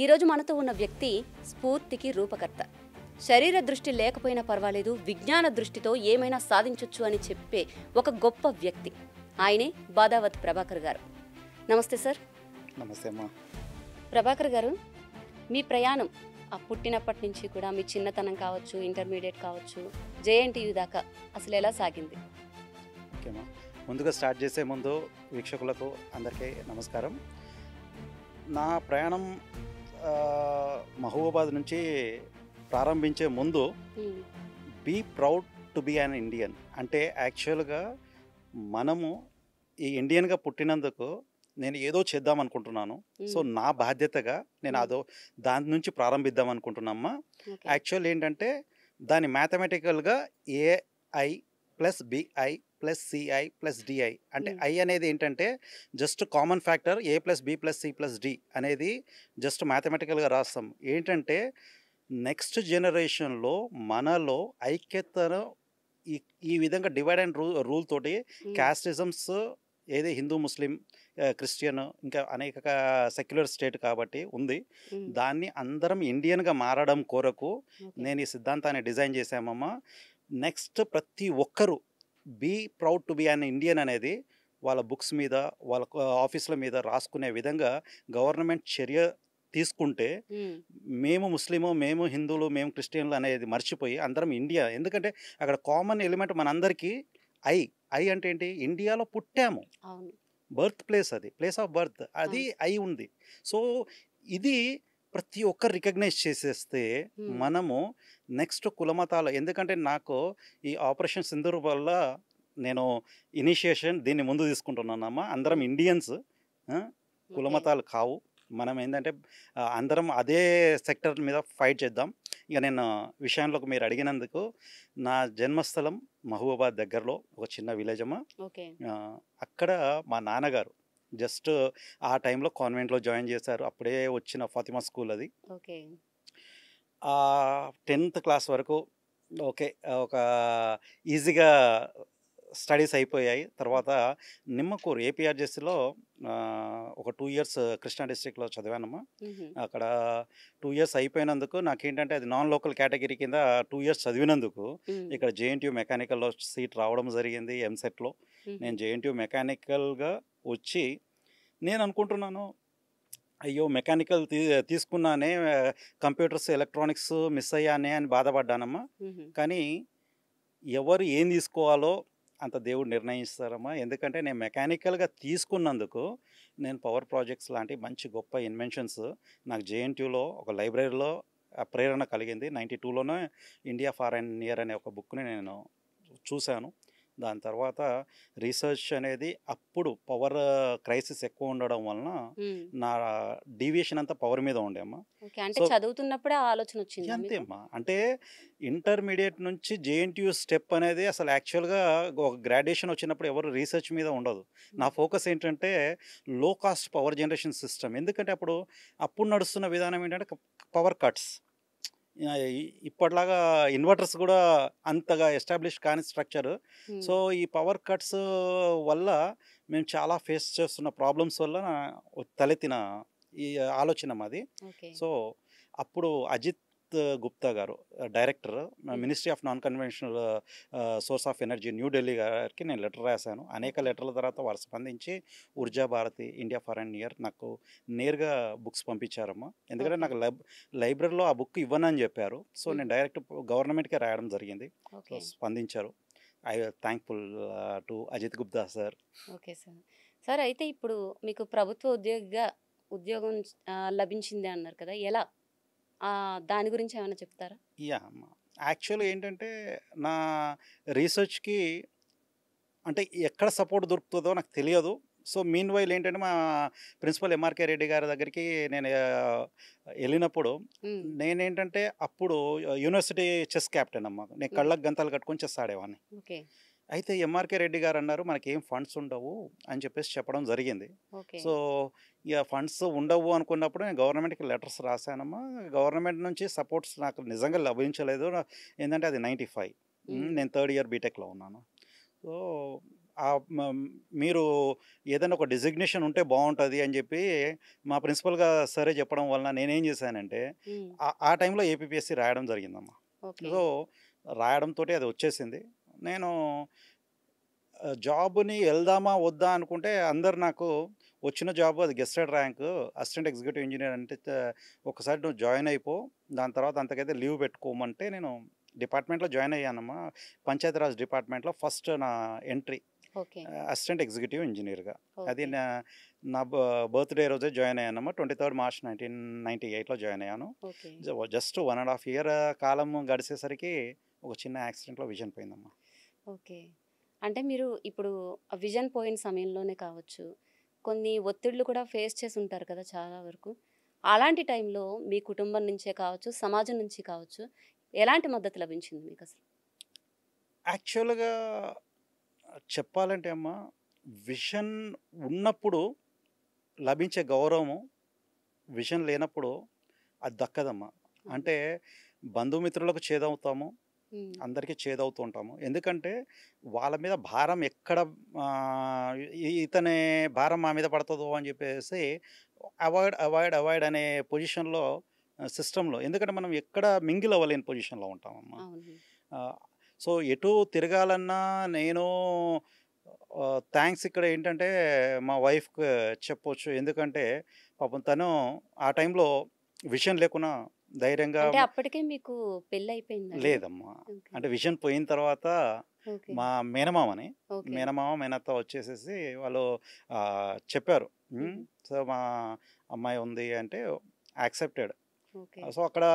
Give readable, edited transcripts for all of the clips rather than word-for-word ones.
ఈరోజు మనతో ఉన్న వ్యక్తి స్ఫూర్తికి రూపకర్త. శరీర దృష్టి లేకపోయినా పర్వాలేదు, విజ్ఞాన దృష్టితో ఏమైనా సాధించొచ్చు అని చెప్పే ఒక గొప్ప వ్యక్తి. ఆయనే బాదావత్ ప్రభాకర్ గారు. నమస్తే సార్. నమస్తే అమ్మా. ప్రభాకర్ గారు, మీ ప్రయాణం పుట్టినప్పటి నుంచి కూడా మీ చిన్నతనం కావచ్చు, ఇంటర్మీడియట్ కావచ్చు, జేఎన్టీయూ దాకా అసలు ఎలా సాగింది? ఓకేమ్మా, ముందుగా స్టార్ట్ చేసే ముందు వీక్షకులకు అందరికీ నమస్కారం. నా ప్రయాణం మహబూబాబాద్ నుంచి ప్రారంభించే ముందు be proud to be an Indian అంటే యాక్చువల్గా మనము ఈ ఇండియన్గా పుట్టినందుకు నేను ఏదో చేద్దాం అనుకుంటున్నాను. సో నా బాధ్యతగా నేను దాని నుంచి ప్రారంభిద్దాం అనుకుంటున్నామ్మా. యాక్చువల్ ఏంటంటే దాని మ్యాథమెటికల్గా A I plus B I plus C I plus D I అంటే ఐ అనేది ఏంటంటే just common factor A plus B plus C plus D అనేది జస్ట్ మ్యాథమెటికల్గా రాస్తాం. ఏంటంటే నెక్స్ట్ జనరేషన్లో మనలో ఐక్యతను ఈ విధంగా డివైడ్ అండ్ రూల్ తోటి క్యాస్టిజమ్స్ ఏది హిందూ ముస్లిం క్రిస్టియన్ ఇంకా అనేక సెక్యులర్ స్టేట్ కాబట్టి ఉంది, దాన్ని అందరం ఇండియన్గా మారడం కొరకు నేను ఈ సిద్ధాంతాన్ని డిజైన్ చేశామమ్మా. నెక్స్ట్ ప్రతి ఒక్కరూ be proud to be an Indian అనేది వాళ్ళ బుక్స్ మీద వాళ్ళ ఆఫీసుల మీద రాసుకునే విధంగా గవర్నమెంట్ చర్య తీసుకుంటే మేము ముస్లిము, మేము హిందువులు, మేము క్రిస్టియన్లు అనేది మర్చిపోయి అందరం ఇండియా. ఎందుకంటే అక్కడ కామన్ ఎలిమెంట్ మనందరికీ ఐ అంటే ఏంటి, ఇండియాలో పుట్టాము, బర్త్ ప్లేస్, అది ప్లేస్ ఆఫ్ బర్త్, అది ఐ ఉంది. సో ఇది ప్రతి ఒక్కరు రికగ్నైజ్ చేసేస్తే మనము నెక్స్ట్ కులమతాలు, ఎందుకంటే నాకు ఈ ఆపరేషన్ సింధూర్ వల్ల నేను ఇనిషియేషన్ దీన్ని ముందు తీసుకుంటున్నానమ్మా. అందరం ఇండియన్స్, కులమతాలు కావు. మనం ఏంటంటే అందరం అదే సెక్టర్ మీద ఫైట్ చేద్దాం. ఇక నేను విషయంలోకి మీరు అడిగినందుకు, నా జన్మస్థలం మహబూబాబాద్ దగ్గరలో ఒక చిన్న విలేజ్ అమ్మా. అక్కడ మా నాన్నగారు జస్ట్ ఆ టైంలో కాన్వెంట్లో జాయిన్ చేశారు. అప్పుడే వచ్చిన ఫాతిమా స్కూల్ అది. 10th క్లాస్ వరకు ఓకే, ఒక ఈజీగా స్టడీస్ అయిపోయాయి. తర్వాత నిమ్మకూరు ఏపీఆర్జెస్లో ఒక 2 years కృష్ణా డిస్ట్రిక్ట్లో చదివానమ్మా. అక్కడ 2 years అయిపోయినందుకు నాకేంటంటే అది నాన్ లోకల్ కేటగిరీ కింద 2 years చదివినందుకు ఇక్కడ జేఎన్టీయూ మెకానికల్లో సీట్ రావడం జరిగింది. ఎంసెట్లో నేను జేఎన్టీయూ మెకానికల్గా వచ్చి నేను అనుకుంటున్నాను, అయ్యో మెకానికల్ తీసుకున్నానే, కంప్యూటర్స్ ఎలక్ట్రానిక్స్ మిస్ అయ్యానే అని బాధపడ్డానమ్మా. కానీ ఎవరు ఏం తీసుకోవాలో అంత దేవుడు నిర్ణయిస్తారమ్మా. ఎందుకంటే నేను మెకానికల్గా తీసుకున్నందుకు నేను పవర్ ప్రాజెక్ట్స్ లాంటి మంచి గొప్ప ఇన్వెన్షన్స్ నాకు జేఎన్టీయూలో ఒక లైబ్రరీలో ప్రేరణ కలిగింది. 92లోనే ఇండియా ఫార్ ఎన్ ఇయర్ అనే ఒక బుక్ని నేను చూశాను. దాని తర్వాత రీసెర్చ్ అనేది అప్పుడు పవర్ క్రైసిస్ ఎక్కువ ఉండడం వలన నా డీవియేషన్ అంతా పవర్ మీద ఉండే అమ్మా. చదువుతున్నప్పుడే ఆలోచన వచ్చింది అంతే అమ్మా. అంటే ఇంటర్మీడియట్ నుంచి జేఎన్టీయూ స్టెప్ అనేది అసలు యాక్చువల్గా ఒక గ్రాడ్యుయేషన్ వచ్చినప్పుడు ఎవరు రీసెర్చ్ మీద ఉండదు. నా ఫోకస్ ఏంటంటే లో కాస్ట్ పవర్ జనరేషన్ సిస్టమ్. ఎందుకంటే అప్పుడు నడుస్తున్న విధానం ఏంటంటే పవర్ కట్స్. ఇప్పటిలాగా ఇన్వర్టర్స్ కూడా అంతగా ఎస్టాబ్లిష్ కాని స్ట్రక్చర్. సో ఈ పవర్ కట్స్ వల్ల మేము చాలా ఫేస్ చేస్తున్న ప్రాబ్లమ్స్ వల్ల తలెత్తిన ఈ ఆలోచన మాది. సో అప్పుడు అజిత్ గుప్తా గారు director, ministry of non conventional source of energy New Delhi గారికి నేను లెటర్ రాశాను. అనేక లెటర్ల తర్వాత వారు స్పందించి Urja Bharati, India for an year నాకు నేరుగా బుక్స్ పంపించారమ్మా. ఎందుకంటే నాకు లైబ్రరీలో ఆ బుక్ ఇవ్వనని చెప్పారు. సో నేను డైరెక్ట్ గవర్నమెంట్కే రాయడం జరిగింది. సో స్పందించారు. I thankful to Ajit Gupta sir. Okay sir. Sir, అయితే ఇప్పుడు మీకు ప్రభుత్వ ఉద్యోగం లభించింది అన్నారు కదా, ఎలా, దాని గురించి ఏమైనా చెప్తారా? యా అమ్మా, యాక్చువల్గా ఏంటంటే నా రీసెర్చ్కి అంటే ఎక్కడ సపోర్ట్ దొరుకుతుందో నాకు తెలియదు. సో మీన్ వైల్ ఏంటంటే మా ప్రిన్సిపల్ ఎంఆర్కే రెడ్డి గారి దగ్గరికి నేను వెళ్ళినప్పుడు నేనేంటంటే అప్పుడు యూనివర్సిటీ చెస్ క్యాప్టెన్ అమ్మా. నేను కళ్ళకు గంతలు కట్టుకొని చెస్ ఆడేవాడిని. అయితే ఎంఆర్కే రెడ్డి గారు అన్నారు, మనకేం ఫండ్స్ ఉండవు అని చెప్పేసి చెప్పడం జరిగింది. సో ఇక ఫండ్స్ ఉండవు అనుకున్నప్పుడు నేను గవర్నమెంట్కి లెటర్స్ రాశానమ్మా. గవర్నమెంట్ నుంచి సపోర్ట్స్ నాకు నిజంగా లభించలేదు. ఏంటంటే అది 95, నేను 3rd year బీటెక్లో ఉన్నాను. సో మీరు ఏదైనా ఒక డిజిగ్నేషన్ ఉంటే బాగుంటుంది అని చెప్పి మా ప్రిన్సిపల్గా సరే చెప్పడం వలన నేనేం చేశానంటే ఉమ్, ఆ టైంలో ఏపీపీఎస్సీ రాయడం జరిగిందమ్మా. ఓకే. సో రాయడంతో అది వచ్చేసింది. నేను జాబ్‌ని ఎళ్దామా? వద్దా? అనుకుంటే అందరూ నాకు వచ్చిన జాబ్ అది గెస్టెడ్ ర్యాంకు అసిస్టెంట్ ఎగ్జిక్యూటివ్ ఇంజినీర్ అంటే ఒక్కసారి నువ్వు జాయిన్ అయిపో. దాని తర్వాత అంతకైతే లీవ్ పెట్టుకోమంటే నేను డిపార్ట్మెంట్‌లో జాయిన్ అయ్యానమ్మా. పంచాయతీరాజ్ డిపార్ట్మెంట్‌లో ఫస్ట్ నా ఎంట్రీ ఓకే. అసిస్టెంట్ ఎగ్జిక్యూటివ్ ఇంజినీర్‌గా. అది ఓకే. నా నా బర్త్‌డే రోజే జాయిన్ అయ్యానమ్మా. 23 మార్చ్ 1998లో జాయిన్ అయ్యాను. ఓకే. జస్ట్ 1 ½ ఇయర్ కాలం గడిచేసరికి ఒక చిన్న యాక్సిడెంట్‌లో విజన్ పోయిందమ్మా. ఓకే. అంటే మీరు ఇప్పుడు ఆ విజన్ పోయిన సమయంలోనే కావచ్చు, కొన్ని ఒత్తిడులు కూడా ఫేస్ చేసి ఉంటారు కదా చాలా వరకు. అలాంటి టైంలో మీ కుటుంబం నుంచే కావచ్చు, సమాజం నుంచి కావచ్చు, ఎలాంటి మద్దతు లభించింది మీకసలు? యాక్చువల్‌గా చెప్పాలంటే అమ్మా, విషన్ ఉన్నప్పుడు లభించే గౌరవము, విషన్ లేనప్పుడు అది దక్కదమ్మా. అవును. అంటే బంధుమిత్రులకు చేదవుతాము, హ్మ్. అందరికీ చేదవుతూ ఉంటాము. ఎందుకంటే వాళ్ళ మీద భారం ఎక్కడ ఇతని భారం మా మీద పడతదో అని చెప్పేసి అవాయిడ్ అనే పొజిషన్‌లో సిస్టమ్‌లో, ఎందుకంటే మనం ఎక్కడ మింగిల్ అవ్వలేని పొజిషన్‌లో ఉంటామమ్మా. అవును. ఆహ్, సో ఎటు తిరగాలన్నా నేను థ్యాంక్స్ ఇక్కడ ఏంటంటే మా వైఫ్‌కి చెప్పొచ్చు. ఎందుకంటే పాపం తను ఆ టైంలో విషయం లేకున్నా ధైర్యంగా అంటే అప్పటికే మీకు పెళ్లయిపోయిందండి? లేదమ్మా. ఓకే. అంటే విషయం పోయిన తర్వాత ఓకే. మా మేనమామని, ఓకే. మేనత్త వచ్చేసేసి వాళ్ళు చెప్పారు. హుహు. సో మా అమ్మాయి ఉంది అంటే యాక్సెప్టెడ్. ఓకే. సో అక్కడ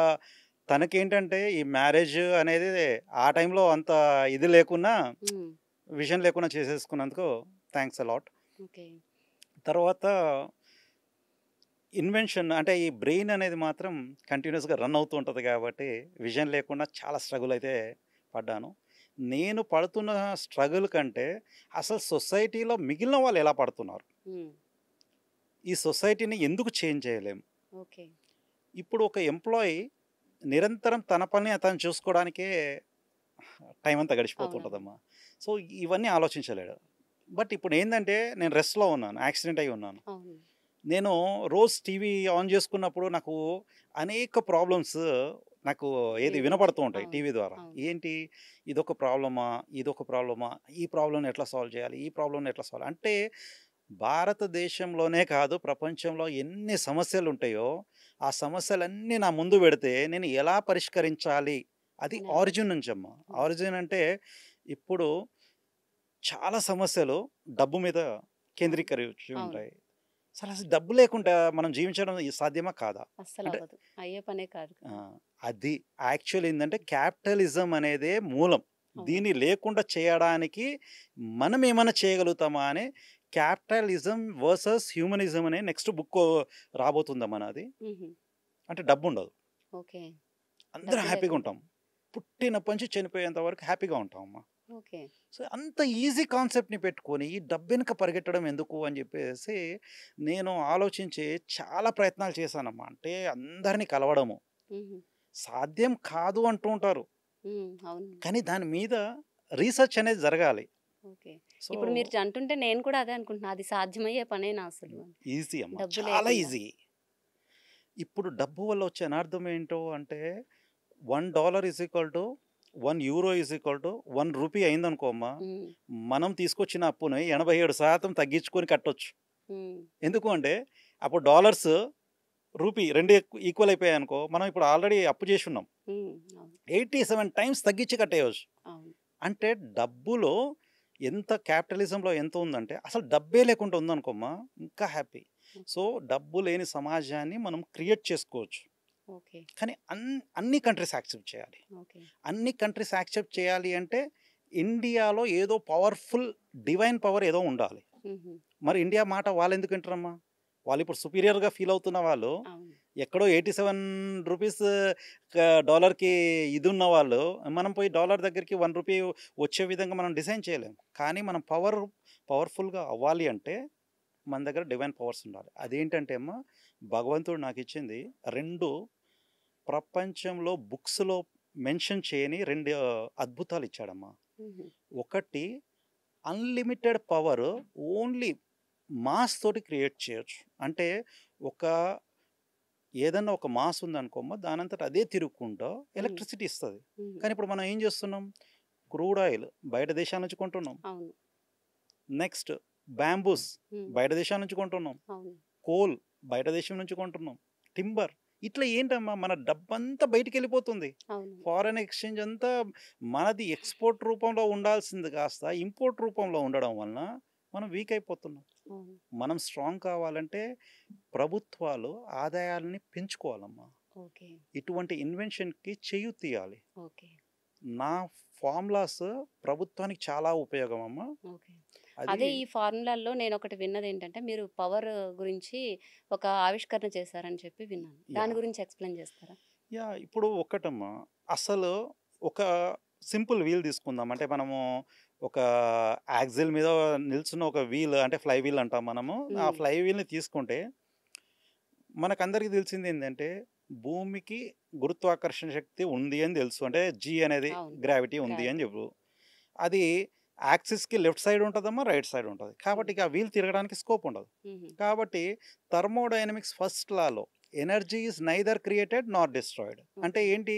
తనకేంటంటే ఈ మ్యారేజ్ అనేది ఆ టైంలో అంత ఇది లేకున్నా, హ్మ్. విషయం లేకుండా చేసేసుకున్నందుకు థ్యాంక్స్ ఎ లాట్. ఓకే. తర్వాత ఇన్వెన్షన్ అంటే ఈ బ్రెయిన్ అనేది మాత్రం కంటిన్యూస్‌గా రన్ అవుతూ ఉంటది కాబట్టి, విజన్ లేకుండా చాలా స్ట్రగుల్ అయితే పడ్డాను. నేను పడుతున్న స్ట్రగుల్ కంటే అసలు సొసైటీలో మిగిలిన వాళ్ళు ఎలా పడుతున్నారు? హ్మ్. ఈ సొసైటీని ఎందుకు చేంజ్ చేయలేము? ఓకే. ఇప్పుడు ఒక ఎంప్లాయీ నిరంతరం తన పని అతను చూసుకోవడానికే టైం అంతా అవునవును. గడిచిపోతుంటదమ్మా. సో ఇవన్నీ ఆలోచించలేడు. బట్ ఇప్పుడేందంటే నేను రెస్ట్‌లో ఉన్నాను. యాక్సిడెంట్ అయ్యి ఉన్నాను. అవును. నేను రోజు టీవీ ఆన్ చేసుకున్నప్పుడు నాకు అనేక ప్రాబ్లమ్స్ నాకు ఏది వినపడుతూ ఉంటాయి అవును. టీవీ ద్వారా. అవును. ఏంటి ఇదొక ప్రాబ్లమా? ఇదొక ప్రాబ్లమా? ఈ ప్రాబ్లమ్‌ని ఎట్లా సాల్వ్ చేయాలి? ఈ ప్రాబ్లమ్‌ని ఎట్లా సాల్వ్ అంటే భారతదేశంలోనే కాదు ప్రపంచంలో ఎన్ని సమస్యలుంటాయో, ఆ సమస్యలన్నీ నా ముందు పెడితే నేను ఎలా పరిష్కరించాలి? అది అని ఆరిజిన్ ఆలోచన. నుంచమ్మా. హ్మ్. ఆరిజిన్ అంటే ఇప్పుడు చాలా సమస్యలు డబ్బు మీద అవును. కేంద్రీకరించి అవును. ఉంటాయి. అసలు డబ్బు లేకుండా మనం జీవించడం సాధ్యమా? కాదా? అంటే అస్సలవ్వదు. అయ్యే పనే కాదు ఆ! కదా! అది యాక్చువల్ ఏందంటే క్యాపిటలిజం అనేదే మూలం. అవును. దీన్ని లేకుండా చేయడానికి మనం ఏమన్నా చేయగలుగుతామా అని క్యాపిటలిజం వర్సస్ హ్యూమనిజం అనే నెక్స్ట్ బుక్ రాబోతుందమ్మా నాది. హుహు. అంటే డబ్బుండదు. ఓకే. అందరం డబ్బు హ్యాపీగా లేకుండా. ఉంటాం. పుట్టినప్పటి నుంచి చనిపోయేంత వరకు హ్యాపీగా ఉంటామమ్మా. ఓకే. సో, అంత ఈజీ కాన్సెప్ట్‌ని పెట్టుకొని ఈ డబ్బెనక పరిగెట్టడం ఎందుకు అని జెప్పేసి నేను ఆలోచించి చాలా ప్రయత్నాలు చేశానమ్మా. అంటే అందరిని కలవడము. హుహు. సాధ్యం కాదు అంటూ ఉంటారు. హ్మ్. అవును. కానీ దాని మీద రీసెర్చ్ అనేది జరగాలి. ఓకే. సో, ఇప్పుడు మీరు అంటుంటే నేను కూడా అదే అనుకుంటున్నా. అది సాధ్యమయ్యే పనేనా అసలు అని. ఈజీ అమ్మా. డబ్బు చాలా లేకుండా. ఈజీ. ఇప్పుడు డబ్బు వల్ల వచ్చే అనార్థం ఏంటో అంటే $1 €1 రూపీ అయిందనుకో అమ్మా, హ్మ్. మనం తీసుకొచ్చిన అప్పుని 87% తగ్గించుకొని కట్టొచ్చు. హ్మ్. ఎందుకు అంటే అప్పుడు డాలర్స్, రూపీ 2 ఈక్వల్ అయిపోయాయనుకో, మనం ఇప్పుడు ఆల్రెడీ అప్పు చేసున్నాం. హ్మ్. అవును. 87 టైమ్స్ తగ్గించి కట్టేయొచ్చు. అవును. అంటే డబ్బులో ఎంత క్యాపిటలిజంలో ఎంత ఉందంటే అసలు డబ్బే లేకుండా ఉందనుకోమ్మా ఇంకా హ్యాపీ. సో, డబ్బు లేని సమాజాన్ని మనం క్రియేట్ చేసుకోవచ్చు. ఓకే. కానీ అన్ని కంట్రీస్ యాక్సెప్ట్ చేయాలి. ఓకే. అన్ని కంట్రీస్ యాక్సెప్ట్ చేయాలి అంటే ఇండియాలో ఏదో పవర్‌ఫుల్ డివైన్ పవర్ ఏదో ఉండాలి. హుహు. మరి ఇండియా మాట వాళ్ళెందుకు వింటారమ్మా? వాళ్ళిప్పుడు సుపీరియర్‌గా ఫీల్ అవుతున్న వాళ్ళు, అవును. ఎక్కడో రూ. 87 డాలర్‌కి ఇదున్న వాళ్ళు, మనం పోయి డాలర్ దగ్గరికి రూ. 1 వచ్చే విధంగా మనం డిజైన్ చేయలేం. కానీ మనం పవర్‌ఫుల్‌గా అవ్వాలి అంటే మన దగ్గర డివైన్ పవర్స్ ఉండాలి. అదేంటంటే అమ్మా, భగవంతుడు నాకిచ్చింది 2 ప్రపంచంలో బుక్స్‌లో మెన్షన్ చేయని 2 అద్భుతాలిచ్చాడమ్మా. హుహు. ఒకటి అన్లిమిటెడ్ పవర్ ఓన్లీ మాస్ తోటి క్రియేట్ చేయొచ్చు. అంటే ఒక ఏదన్నా ఒక మాస్ ఉందనుకోమ్మా, దానంతట అదే తిరుగుకుంటా ఉమ్, ఎలక్ట్రిసిటీ ఇస్తుంది. ఉమ్, కానీ ఇప్పుడు మనం ఏం చేస్తున్నాం? క్రూడ్ ఆయిల్ బయట దేశాల నుంచి కొంటున్నాం. అవును. నెక్స్ట్ బ్యాంబూస్ ఉమ్, బయట దేశాల నుంచి కొంటున్నాం. అవును. కోల్ బయట దేశం నుంచి కొంటున్నాం. టింబర్ ఇట్లా ఏంటమ్మా, మన డబ్బంతా బయటికి వెళ్ళిపోతుంది. అవును. ఫారెన్ ఎక్స్చేంజ్ అంతా మనది ఎక్స్పోర్ట్ రూపంలో ఉండాల్సింది కాస్త ఇంపోర్ట్ రూపంలో ఉండడం వలన మనం వీక్ అయిపోతున్నాం. అవును. మనం స్ట్రాంగ్ కావాలంటే ప్రభుత్వాలు ఆదాయాలని పెంచుకోవాలమ్మా. ఓకే. ఇటువంటి ఇన్వెన్షన్కి చేయూతీయాలి. ఓకే. నా ఫార్ములాస్ ప్రభుత్వానికి చాలా ఉపయోగం అమ్మా. ఓకే. అది అదే ఈ ఫార్ములాల్లో నేను ఒకటి విన్నది ఏంటంటే మీరు పవర్ గురించి ఒక ఆవిష్కరణ చేశారని చెప్పి విన్నాను. దాని యా గురించి ఎక్స్ప్లెయిన్ చేస్తారా? యా ఇప్పుడు ఒక్కటమ్మా, అసలు ఒక సింపుల్ వీల్ తీసుకుందాం. అంటే మనము ఒక యాక్సిల్ మీద నిల్చున్న ఒక వీల్, అంటే ఫ్లై వీల్ అంటాం మనము. ఆ ఉమ్, ఫ్లై వీల్ని తీసుకుంటే మనకందరికీ తెలిసింది ఏంటంటే భూమికి గురుత్వాకర్షణ శక్తి ఉంది అని తెలుసు. అంటే జీ అనేది అవును. గ్రావిటీ ఉంది అని గ్రావిటీ. చెప్పు. అది యాక్సిస్కి లెఫ్ట్ సైడ్ ఉంటుందమ్మా, రైట్ సైడ్ ఉంటుంది. కాబట్టి ఇక ఆ వీల్ తిరగడానికి స్కోప్ ఉండదు. కాబట్టి thermodynamics first Lalo energy is neither created not destroyed. అంటే ఓకే. ఏంటి?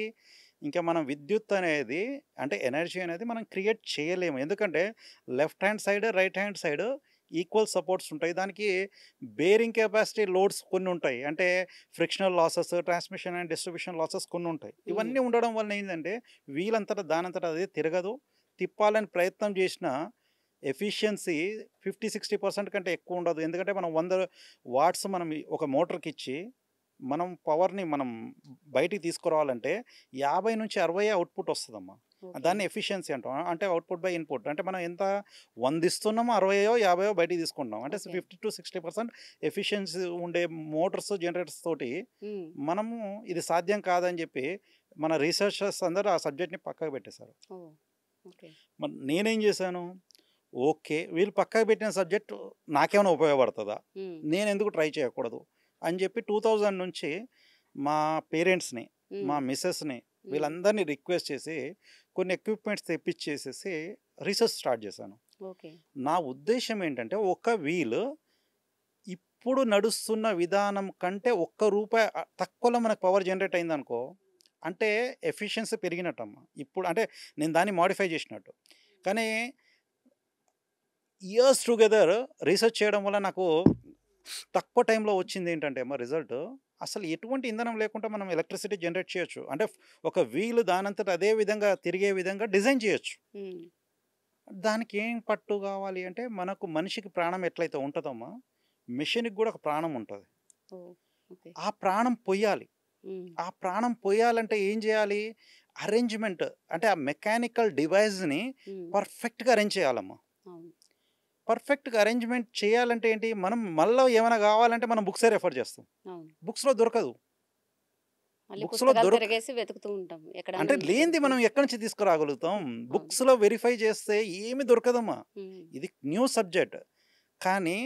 ఇంకా మనం విద్యుత్ అనేది, అంటే ఎనర్జీ అనేది మనం క్రియేట్ చేయలేము. ఎందుకంటే left hand side right hand side equal supports ఉంటాయి. దానికి బేరింగ్ కెపాసిటీ లోడ్స్ కొన్ని ఉంటాయి. అంటే frictional losses, transmission and distribution losses కొన్ని ఉంటాయి. ఉమ్, ఇవన్నీ ఉండడం వల్ల ఏంటంటే వీలంతటా దానంతటా అదే తిరగదు. తిప్పాలని ప్రయత్నం చేసిన ఎఫిషియన్సీ 50-60% కంటే ఎక్కువ ఉండదు. ఎందుకంటే మనం 100 వాట్స్ మనం ఒక మోటార్కి ఇచ్చి మనం పవర్ని మనం బయటికి తీసుకురావాలంటే 50-60 అవుట్పుట్ వస్తుందమ్మా. ఓకే. దాన్ని ఎఫిషియన్సీ అంటాం. అంటే అవుట్పుట్ బై ఇన్పుట్. అంటే మనం ఎంత 100 ఇస్తున్నామో 60-50 బయటికి తీసుకుంటాం. అంటే ఓకే. 50-60% ఎఫిషియన్సీ ఉండే మోటార్స్, జనరేటర్స్ తోటి ఉమ్, మనము ఇది సాధ్యం కాదని చెప్పి మన రీసెర్చర్స్ అందరూ ఆ సబ్జెక్ట్ని పక్కకు పెట్టేశారు. ఓ, ఓకే. మరి నేనేం చేశాను? ఓకే, వీళ్ళు పక్కకు పెట్టిన సబ్జెక్టు నాకేమైనా ఉపయోగపడుతుందా? ఉమ్, నేను ఎందుకు ట్రై చేయకూడదు అని చెప్పి 2000 నుంచి మా పేరెంట్స్ని, మా ఉమ్, మిస్సెస్ని ఉమ్, వీళ్ళందరినీ రిక్వెస్ట్ చేసి కొన్ని ఎక్విప్మెంట్స్ తెప్పించేసేసి రీసెర్చ్ స్టార్ట్ చేశాను. ఓకే. నా ఉద్దేశం ఏంటంటే ఒక వీల్ ఇప్పుడు నడుస్తున్న విధానం కంటే ₹1 తక్కువలో మనకు పవర్ జనరేట్ అయిందనుకో, అంటే ఎఫిషియన్సీ పెరిగినట్టమ్మా. ఇప్పుడు అంటే నేను దాన్ని మాడిఫై చేసినట్టు. కానీ ఇయర్స్ టుగెదర్ రీసెర్చ్ చేయడం వల్ల నాకు తక్కువ టైంలో వచ్చింది ఏంటంటే అమ్మా రిజల్ట్, అసలు ఎటువంటి ఇంధనం లేకుండా మనం ఎలక్ట్రిసిటీ జనరేట్ చేయొచ్చు. అంటే ఒక వీల్ దానంతట అదే విధంగా తిరిగే విధంగా డిజైన్ చేయొచ్చు. ఉమ్, దానికి ఏం పట్టు కావాలి అంటే మనకు మనిషికి ప్రాణం ఎట్లయితే ఉంటుందమ్మా, మెషిన్కి కూడా ఒక ప్రాణం ఉంటుంది. ఓ, ఓకే. ఆ ప్రాణం పొయ్యాలి. ఉమ్, ఆ ప్రాణం పొయ్యాలంటే ఏం చేయాలి? అరేంజ్మెంట్, అంటే ఆ మెకానికల్ డివైస్ని ఉమ్, పర్ఫెక్ట్గా అరేంజ్ చేయాలమ్మా. అవును. పర్ఫెక్ట్గా అరేంజ్మెంట్ చేయాలంటే ఏంటి? మనం మళ్ళీ ఏమైనా కావాలంటే మనం బుక్సే రెఫర్ చేస్తాం. అవును. బుక్స్లో దొరకదు. మళ్ళీ బుక్స్లో పుస్తకాలు దొరక తిరగేసి వెతుకుతూ ఉంటాం ఎక్కడన్నా అంటే లేనిది దొరుకుతుంది. మనం ఎక్కడి నుంచి తీసుకురాగలుగుతాం? అవును. బుక్స్లో వెరిఫై చేస్తే ఏమి దొరకదమ్మా. ఉమ్, ఇది న్యూ సబ్జెక్ట్. కానీ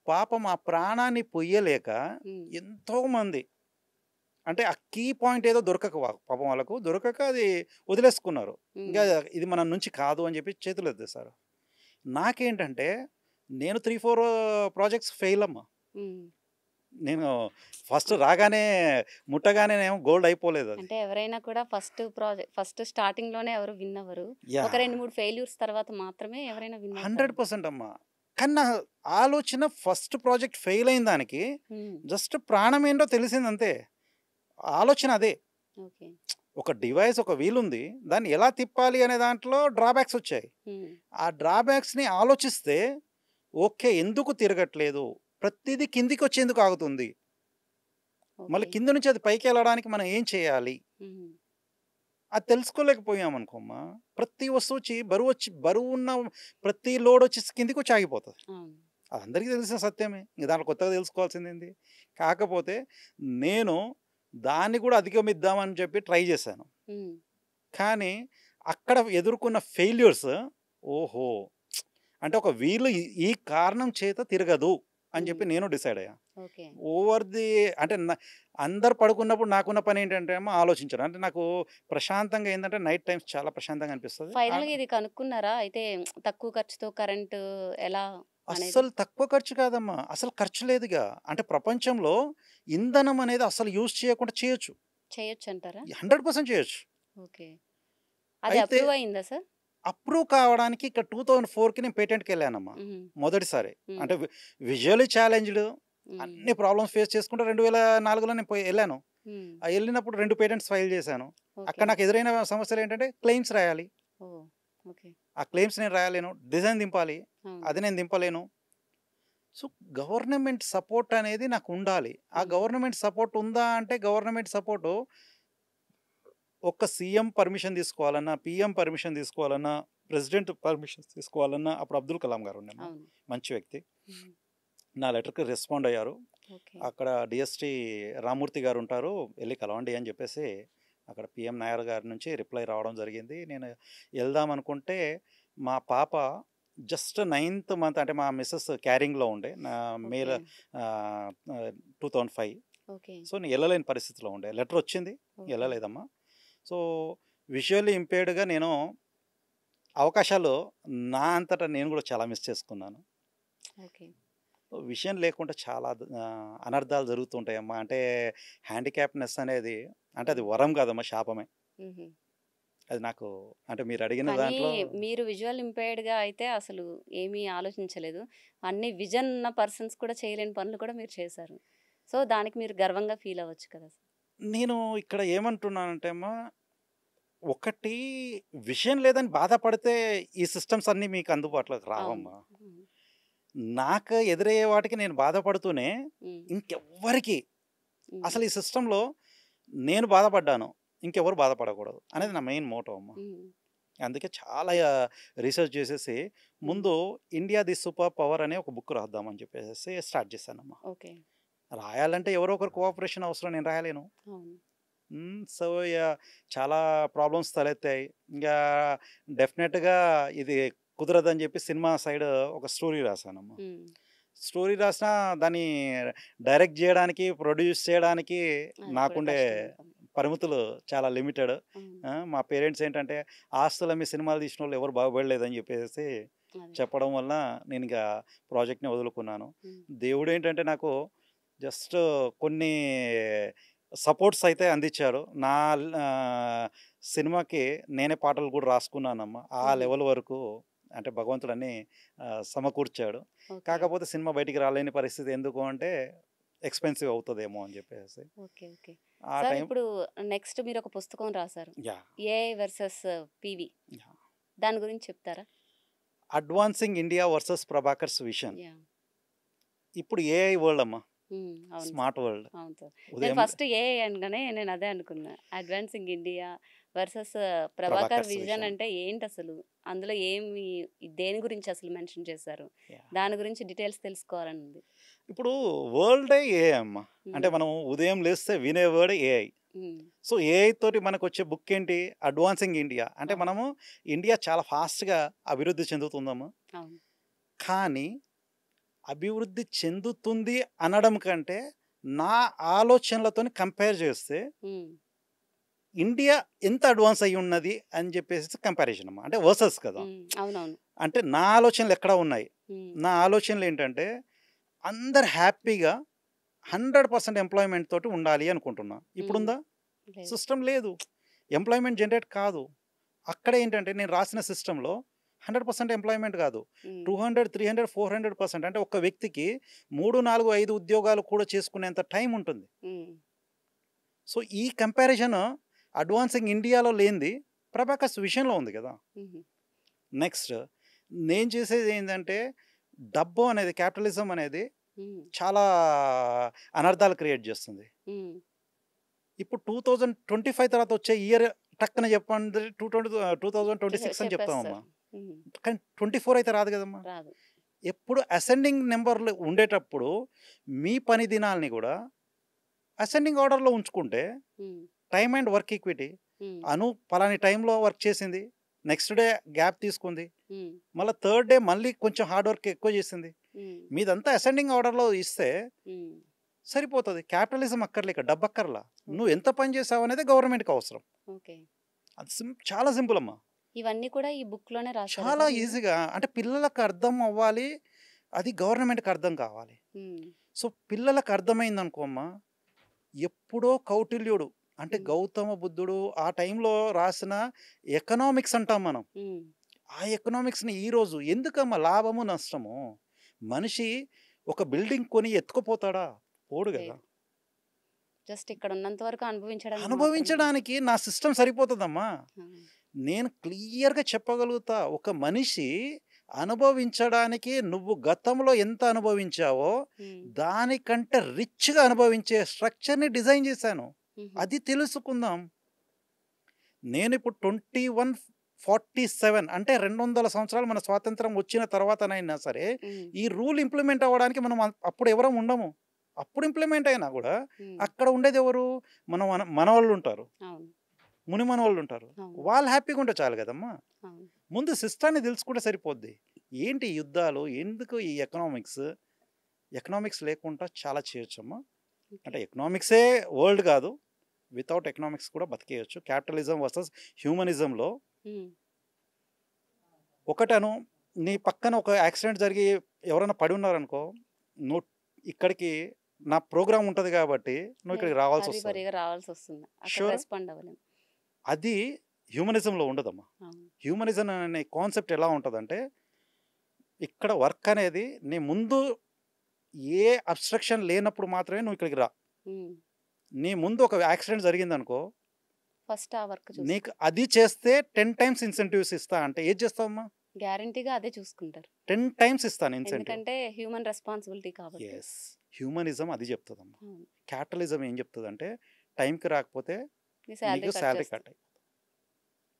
పాపం ఆ ప్రాణాన్ని పొయ్యలేక ఉమ్, ఎంతోమంది, అంటే ఆ కీ పాయింట్ ఏదో దొరకక పాపం వాళ్ళకు దొరకక అది వదిలేసుకున్నారు. ఇంకా ఉమ్, ఇది మన నుంచి కాదు అని చెప్పి చేతులు ఎత్తేసారు. నాకేంటంటే నేను 3-4 ప్రాజెక్ట్స్ ఫెయిల్ అమ్మా. ఉమ్. నేను ఫస్ట్ రాగానే ముట్టగానే నేను గోల్డ్ అయిపోలేదు అది. అంటే ఎవరైనా కూడా ఫస్ట్ స్టార్టింగ్ లోనే ఎవరు విన్ అవ్వరు. యా ఒక 2-3 ఫెయిల్యూర్స్ తర్వాత మాత్రమే ఎవరైనా విన్ అవుతారు. 100% అమ్మా. కానీ నా ఆలోచన ఫస్ట్ ప్రాజెక్ట్ ఫెయిల్ అయిన దానికి ఉమ్, జస్ట్ ప్రాణం ఏంటో తెలిసింది అంతే. ఆలోచన అదే. ఓకే. ఒక డివైస్, ఒక వీల్ ఉంది, దాన్ని ఎలా తిప్పాలి అనే దాంట్లో డ్రాబ్యాక్స్ వచ్చాయి. ఉమ్, ఆ డ్రాబ్యాక్స్ని ఆలోచిస్తే ఓకే, ఎందుకు తిరగట్లేదు, ప్రతిదీ కిందికి వచ్చేందుకు ఆగుతుంది, మళ్ళీ ఓకే. కింద నుంచి అది పైకి వెళ్ళడానికి మనం ఏం చేయాలి, ఉమ్, అది తెలుసుకోలేకపోయామనుకోమ్మా, ప్రతి వస్తువు బరువు ఉన్న ప్రతి లోడ్ వచ్చి కిందికి వచ్చి ఆగిపోతుంది. అవును. అది అందరికీ తెలిసిన సత్యమే. ఇంక దాంట్లో కొత్తగా తెలుసుకోవాల్సింది ఏంది? కాకపోతే నేను దాన్ని కూడా అధిగమిద్దామని చెప్పి ట్రై చేశాను. ఉమ్, కానీ అక్కడ ఎదుర్కొన్న ఫెయిల్యూర్స్, ఓహో, అంటే ఒక వీలు ఈ కారణం చేత తిరగదు అని చెప్పి నేను డిసైడ్ అయ్యా. ఓకే. ఓవర్ ది అంటే అందరు పడుకున్నప్పుడు నాకున్న పని ఏంటంటే ఏమో ఆలోచించడం. అంటే నాకు ప్రశాంతంగా ఏందంటే నైట్ టైమ్స్ చాలా ప్రశాంతంగా అనిపిస్తది. ఫైనల్‌గా ఇది కనుక్కున్నారా? అయితే తక్కువ ఖర్చుతో కరెంటు ఎలా అనేది? అస్సలు తక్కువ ఖర్చు కాదమ్మా. అసలు ఖర్చు లేదుగా. అంటే ప్రపంచంలో ఇంధనం అనేది అసలు యూజ్ చేయకుండా చేయొచ్చు. చేయొచ్చంటారా? 100% చేయొచ్చు. ఓకే. అది అయితే అప్రూవ్ అయిందా సార్? అప్రూవ్ కావడానికి ఇక్కడ 2004కి నేను పేటెంట్‌కెళ్ళానమ్మా. హుహు. మొదటిసారి. హ్మ్. అంటే విజువల్లీ ఛాలెంజ్డ్ హ్మ్. అన్ని ప్రాబ్లమ్స్ ఫేస్ చేసుకుంటూ 2004లో నేను ఎళ్ళాను. హ్మ్. ఎళ్ళినప్పుడు 2 పేటెంట్స్ ఫైల్ చేశాను. అక్కడ ఓకే. నాకు ఎదురైన సమస్యలేంటంటే క్లెయిమ్స్ రాయాలి. ఓహ్! ఓకే. ఆ క్లెయిమ్స్ నేను రాయలేను. డిజైన్ దింపాలి. అవును. అది నేను దింపలేను. సో, గవర్నమెంట్ సపోర్ట్ అనేది నాకుండాలి. ఆ హ్మ్. గవర్నమెంట్ సపోర్ట్ ఉందా అంటే గవర్నమెంట్ సపోర్టు ఒక్క సీఎం పర్మిషన్ తీసుకోవాలన్నా, పీఎం పర్మిషన్ తీసుకోవాలన్నా, ప్రెసిడెంట్ పర్మిషన్ తీసుకోవాలన్నా అప్పుడు అబ్దుల్ కలాం గారు ఉండేమ్మా. అవును. మంచి వ్యక్తి. హ్మ్. నా లెటర్‌కి రెస్పాండ్ అయ్యారు. ఓకే. అక్కడ డీఎస్‌టీ రామ్మూర్తి గారు ఉంటారు. ఎళ్లి కలవండి అని చెప్పేసి అక్కడ పీఎం నాయర్ గారి నుంచి రిప్లై రావడం జరిగింది. నేను ఎళ్దాం అనుకుంటే మా పాప జస్ట్ 9థ్ మంత్ అంటే మా మిసెస్ క్యారింగ్‌లో ఉండే. మేల ఓకే. ఆహ్, ఆహ్, 2005. ఓకే. సో, నేను ఎళ్ళలేని పరిస్థితిలో ఉండే. లెటర్ వచ్చింది. ఓకే. ఎళ్ళలేదమ్మా. సో, విజువల్లీ ఇంపేర్డ్‌గా నేను అవకాశాలు నా అంతటా నేను కూడా చాలా మిస్ చేసుకున్నాను. ఓకే. విషయం లేకుండా చాలా అనర్థాలు జరుగుతుంటాయమ్మా. అంటే హ్యాండిక్యాప్‌నెస్ అనేది అంటే అది హ్మ్. వరం కాదమ్మా, శాపమే. హుహు. అది నాకు అంటే మీరు అడిగిన కానీ దాంట్లో మీరు విజువల్ ఇంపైర్డ్‌గా అయితే అసలు ఏమీ ఆలోచించలేదు. అన్ని విజన్ ఉన్న పర్సన్స్ కూడా చేయలేని పనులు కూడా మీరు చేశారు. సో, దానికి మీరు గర్వంగా ఫీల్ అవ్వచ్చు కదా! నేను ఇక్కడ ఏమంటున్నానంటే అమ్మా, ఒకటి విషయం లేదని బాధపడితే ఈ సిస్టమ్స్ అన్నీ మీకు అందుబాటులోకి అవును. రావమ్మా. హ్మ్. నాకు ఎదురయ్యే వాటికి నేను బాధపడుతూనే హ్మ్. ఇంకెవ్వరికి హ్మ్. అసలు ఈ సిస్టంలో నేను బాధపడ్డాను. ఇంకెవరు బాధపడకూడదు అనేది అవును. నా మెయిన్ మోటో అమ్మ. హ్మ్. అందుకే చాలా రీసెర్చ్ చేసేసి హ్మ్. ముందు 'ఇండియా ది సూపర్ పవర్' అనే ఒక బుక్ రాద్దామని చెప్పేసేసి స్టార్ట్ చేశానమ్మా. ఓకే. రాయాలంటే ఎవరో ఒకరు కోఆపరేషన్ అవసరం. నేను రాయలేను. అవును. సో, చాలా ప్రాబ్లమ్స్ తలెత్తాయి. ఇంగా డెఫినెట్‌గా ఇది కుదరదని చెప్పి సినిమా సైడ్ ఒక స్టోరీ రాసానమ్మా. హ్మ్. స్టోరీ రాసినా దాన్ని డైరెక్ట్ జేయడానికి, ప్రొడ్యూస్ చేయడానికి అది కూడా నాకుండే కష్టమైన పని. పరిమితులు చాలా లిమిటెడ్. అవును. మా పేరెంట్స్ ఏంటంటే, "ఆస్తులమ్మి సినిమాలు తీసినోళ్ళు ఎవరు బాగుపడలేదని" జెప్పేసేసి అదే. చెప్పడం వల్ల నేనింక ప్రాజెక్ట్‌ని వదులుకున్నాను. హ్మ్. దేవుడేంటంటే నాకు జస్ట్ కొన్ని సపోర్ట్స్ అయితే అందిచ్చారు. సినిమాకి నేనే పాటలు గూడా రాసుకున్నానమ్మా. ఆ హుహు. లెవెల్ వరకు అంటే భగవంతుడు అన్నీ సమకూర్చాడు. ఓకే. కాకపోతే సినిమా బయటికి రాలేని పరిస్థితి ఎందుకు అంటే, ఎక్స్‌పెన్సివ్ అవుతదేమో అని జెప్పేసి. ఓకే. ఓకే. ఆ సార్ టైం ఇప్పుడు నెక్స్ట్ మీరొక పుస్తకం రాసారు. Yeah! AI versus PV. Yeah! దాని గురించి చెప్తారా? 'Advancing India versus Prabhakar's vision.' Yeah! ఇప్పుడు ఏఐ వరల్డ్ అమ్మా. హ్మ్. అవును సార్. Smart world. అవును సార్. నేను ఉదయం ఫస్ట్ ఏఐ అనగానే నేను అదే అనుకున్నా. Advancing India versus Prabhakar Prabhakar's vision vision. అంటే ఏంటసలు? అందులో ఏమి దేని గురించి అసలు మెన్షన్ చేశారు? యాహ్! దాని గురించి డీటెయిల్స్ తెలుసుకోవాలని ఉంది. ఇప్పుడు వరల్డే ఏఐ అమ్మా. అంటే హ్మ్. మనం ఉదయం లేస్తే వినే వర్డ్ ఏఐ. హ్మ్. సో, ఏఐ తోటి మనకొచ్చే బుక్ ఏంటి? 'Advancing India.' అంటే అవును. మనము ఇండియా చాలా ఫాస్ట్‌గా అభివృద్ధి చెందుతుందమ్మా. అవును. కానీ అభివృద్ధి చెందుతుంది అనడం కంటే, నా ఆలోచనలతోని కంపేర్ చేస్తే హ్మ్. ఇండియా ఎంత అడ్వాన్స్ అయ్యున్నది అని జెప్పేసేసి కంపారిజన్ అమ్మా. అంటే వర్సెస్ కదా! హ్మ్. అవునవును. అంటే నా ఆలోచనలు ఎక్కడ ఉన్నాయి? హ్మ్. నా ఆలోచనలేంటంటే, అందరు హ్యాపీగా 100% ఎంప్లాయ్‌మెంట్ తోటి ఉండాలి అనుకుంటున్నా. హ్మ్. ఇప్పుడుందా? లేదు. సిస్టమ్ లేదు. ఎంప్లాయ్‌మెంట్ జనరేట్ కాదు. అక్కడేంటంటే నేను రాసిన సిస్టమ్‌లో 100% ఎంప్లాయ్‌మెంట్ కాదు. హ్మ్. 200, 300, 400% అంటే ఒక వ్యక్తికి 3, 4, 5 ఉద్యోగాలు కూడా చేసుకునేంత టైం ఉంటుంది. హ్మ్. సో, ఈ కంపారిజన్ అడ్వాన్సింగ్ ఇండియాలో లేనిది ప్రభాకర్స్ విషయంలో ఉంది కదా! హుహు. నెక్స్ట్ నేను చేసేది ఏందంటే, డబ్బు అనేది క్యాపిటలిజం అనేది హ్మ్. చాలా అనర్థాలు క్రియేట్ చేస్తుంది. హ్మ్. ఇప్పుడు 2025 తర్వాత వచ్చే ఇయర్ టక్కన చెప్పండి 2026 అని చెప్తామమ్మా. చెప్పేస్తారు. హ్మ్. కానీ 24 అయితే రాదు కదమ్మా. రాదు. ఎప్పుడు అసెండింగ్ నెంబర్‌లు ఉండేటప్పుడు మీ పని దినాల్ని కూడా అసెండింగ్ ఆర్డర్‌లో ఉంచుకుంటే హ్మ్. Time and work equity. హ్మ్. అను పలాని టైంలో వర్క్ చేసింది. నెక్స్ట్ డే గ్యాప్ తీసుకుంది. హ్మ్. మళ్ళా థర్డ్ డే మళ్ళీ కొంచెం హార్డ్ వర్క్ ఎక్కువ చేసింది. ఉమ్, మీదంతా అసెండింగ్ ఆర్డర్లో ఇస్తే ఉమ్, సరిపోతుంది. క్యాపిటలిజం అక్కర్లే, ఇక్కడ డబ్బు అక్కర్లా. నువ్వు ఎంత పని చేసావు అనేది గవర్నమెంట్కి అవసరం. ఓకే. అది చాలా సింపుల్ అమ్మా. ఇవన్నీ కూడా ఈ బుక్ లోనే రాశారా చాలా సార్ మీరు? ఈజీగా, అంటే పిల్లలకు అర్థం అవ్వాలి, అది గవర్నమెంట్కి అర్థం కావాలి. ఉమ్, సో పిల్లలకు అర్థమైంది అనుకోమ్మా, ఎప్పుడో కౌటిల్యుడు అంటే ఉమ్, గౌతమ బుద్ధుడు ఆ టైంలో రాసిన ఎకనామిక్స్ అంటాం మనం. ఉమ్, ఆ ఎకనామిక్స్ని ఈరోజు ఎందుకమ్మా లాభము నష్టము? మనిషి ఒక బిల్డింగ్ కొని ఎత్తుకుపోతాడా? పోడు కదా. లేదు. జస్ట్ ఇక్కడ ఉన్నంత వరకు అనుభవించడానికి మాత్రమే. అనుభవించడానికి నా సిస్టమ్ సరిపోతుందమ్మా. ఆ, నేను క్లియర్గా చెప్పగలుగుతా, ఒక మనిషి అనుభవించడానికి నువ్వు గతంలో ఎంత అనుభవించావో ఉమ్, దానికంటే రిచ్గా అనుభవించే స్ట్రక్చర్ని డిజైన్ చేశాను. ఉమ్, అది తెలుసుకుందాం. నేను ఇప్పుడు 2147 అంటే 200 సంవత్సరాలు మన స్వాతంత్రం వచ్చిన తర్వాతనైనా సరే ఉమ్, ఈ రూల్ ఇంప్లిమెంట్ అవ్వడానికి మనం అప్పుడు ఎవరం ఉండము. అప్పుడు ఇంప్లిమెంట్ అయినా కూడా ఉమ్, అక్కడ ఉండేది ఎవరు? మనవాళ్ళు ఉంటారు, అవును, ముని మనవాళ్ళు ఉంటారు. అవును, వాళ్ళు హ్యాపీగా ఉంటే చాలు కదమ్మా. అవును. ముందు సిస్టాన్ని తెలుసుకుంటే సరిపోద్ది. ఏంటి ఈ యుద్ధాలు, ఎందుకు ఈ ఎకనామిక్స్ లేకుండా చాలా చేయొచ్చమ్మా. ఓకే. అంటే ఎకనామిక్సే వరల్డ్ కాదు, వితౌట్ ఎకనామిక్స్ కూడా బతికేయచ్చు. క్యాపిటలిజం వర్సెస్ హ్యూమనిజంలో ఉమ్, ఒకటను, నీ పక్కన ఒక యాక్సిడెంట్ జరిగి ఎవరైనా పడి ఉన్నారనుకో, నువ్వు ఇక్కడికి నా ప్రోగ్రామ్ ఉంటుంది కాబట్టి నువ్వు ఇక్కడికి రావాల్సి వస్తుంది. హరిబరిగా రావాల్సి వస్తుంది, అక్కడ Sure. రెస్పాండ్ అవ్వలేము. అది హ్యూమనిజంలో ఉండదమ్మా. అవును, హ్యూమనిజం అనే కాన్సెప్ట్ ఎలా ఉంటుందంటే, ఇక్కడ వర్క్ అనేది నీ ముందు ఏ అబ్స్ట్రక్షన్ లేనప్పుడు మాత్రమే నువ్వు ఇక్కడికి రా. ఉమ్, నీ ముందు ఒక యాక్సిడెంట్ జరిగిందనుకో, ఫస్ట్ ఆ వర్క్ చూసి నీకు అది చేస్తే 10 times ఇన్సెంటివ్స్ ఇస్తా అంటే ఏది చేస్తావమ్మా? గ్యారంటీగా అదే చూసుకుంటారు, 10 times ఇస్తాను ఇన్సెంటివ్. ఎందుకంటే హ్యూమన్ రెస్పాన్సిబిలిటీ కాబట్టి. ఎస్, హ్యూమనిజం అది చెప్తుందమ్మా. అవును, క్యాపిటలిజం ఏం చెప్తుందంటే, టైంకి రాకపోతే నీ శాలరీ నీకు కట్ శాలరీ చేస్తారు. కట్ అయిపోతుంది.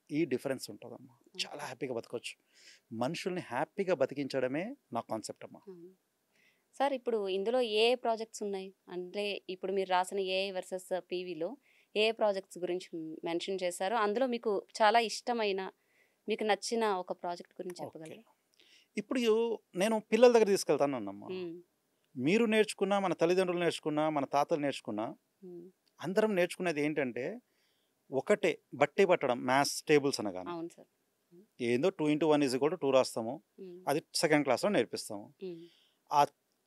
ఈ డిఫరెన్స్ ఉంటుందమ్మా. చాలా హ్యాపీగా బతకొచ్చు. మనుషుల్ని హ్యాపీగా బతికించడమే నా కాన్సెప్ట్ అమ్మా. అవును. సార్ ఇప్పుడు ఇందులో ఏ ప్రాజెక్ట్స్ ఉన్నాయి? అంటే ఇప్పుడు మీరు రాసిన ఏఐ వర్సెస్ పీవీలో ఏ ప్రాజెక్ట్స్ గురించి మెన్షన్ చేశారో, అందులో మీకు చాలా ఇష్టమైన, మీకు నచ్చిన ఒక ప్రాజెక్ట్ గురించి ఓకే, చెప్పగలరా? ఇప్పుడు నేను పిల్లల దగ్గర తీసుకెళ్తాను అన్నమ్మా. ఉమ్, మీరు నేర్చుకున్నా, మన తల్లిదండ్రులు నేర్చుకున్నా, మన తాతలు నేర్చుకున్నా, ఉమ్, అందరం నేర్చుకునేది ఏంటంటే ఒకటే, బట్టి పట్టడం. మ్యాథ్స్ టేబుల్స్ అనగానే అవును సార్. ఏందో 2 into 1 = 2 రాస్తాము, ఉమ్, అది సెకండ్ క్లాస్లో నేర్పిస్తాము. ఉమ్, ఆ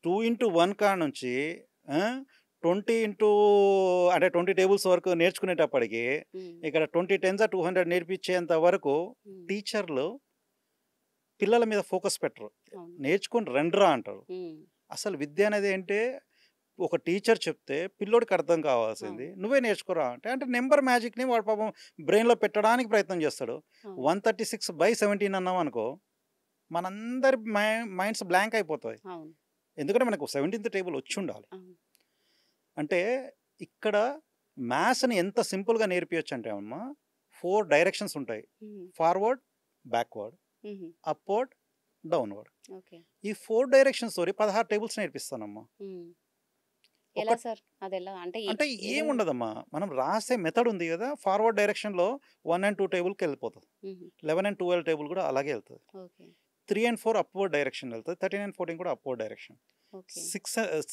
2 into 1 కాడ నుంచి 20 into అంటే 20 టేబుల్స్ వరకు నేర్చుకునేటప్పటికి ఉమ్, ఇక్కడ 20 10s 200 నేర్పించేంత వరకు ఉమ్, టీచర్లు పిల్లల మీద ఫోకస్ పెట్టరు. అవును, నేర్చుకుని రండిరా అంటారు. ఉమ్, అసలు విద్య అనేది ఏంటి? ఒక టీచర్ చెప్తే పిల్లోడికి అర్థం కావాల్సింది అవును, నువ్వే నేర్చుకోరా అంటే నెంబర్ మ్యాజిక్ని వాడు పాపం బ్రెయిన్లో పెట్టడానికి ప్రయత్నం చేస్తాడు. అవును, 136/17 అన్నాం అనుకో, మనందరి మైండ్స్ బ్లాంక్ అయిపోతాయి. అవును, ఎందుకంటే మనకు 17th టేబుల్ వచ్చి ఉండాలి. అవును, అంటే ఇక్కడ మ్యాథ్స్ని ఎంత సింపుల్గా నేర్పించచ్చు అంటే అమ్మా, 4 డైరెక్షన్స్ ఉంటాయి: ఉమ్, ఫార్వర్డ్, బ్యాక్వర్డ్, ఉమ్, అప్వర్డ్, డౌన్వర్డ్. ఓకే, ఈ 4 డైరెక్షన్స్ తోటి 16 టేబుల్స్ నేర్పిస్తానమ్మా. ఉమ్. ఎలా ఒక సార్ అది ఎలా అంటే అంటే ఏముండదమ్మా, మనం రాసే మెథడ్ ఉంది కదా, ఫార్వర్డ్ డైరెక్షన్లో 1 and 2 టేబుల్కి వెళ్ళిపోతుంది, 11 and 12 టేబుల్ కూడా అలాగే వెళ్తుంది, ఓకే, 3 and 4 అప్వర్డ్ డైరెక్షన్ వెళ్తుంది, 13 and 14 కూడా upward direction, okay.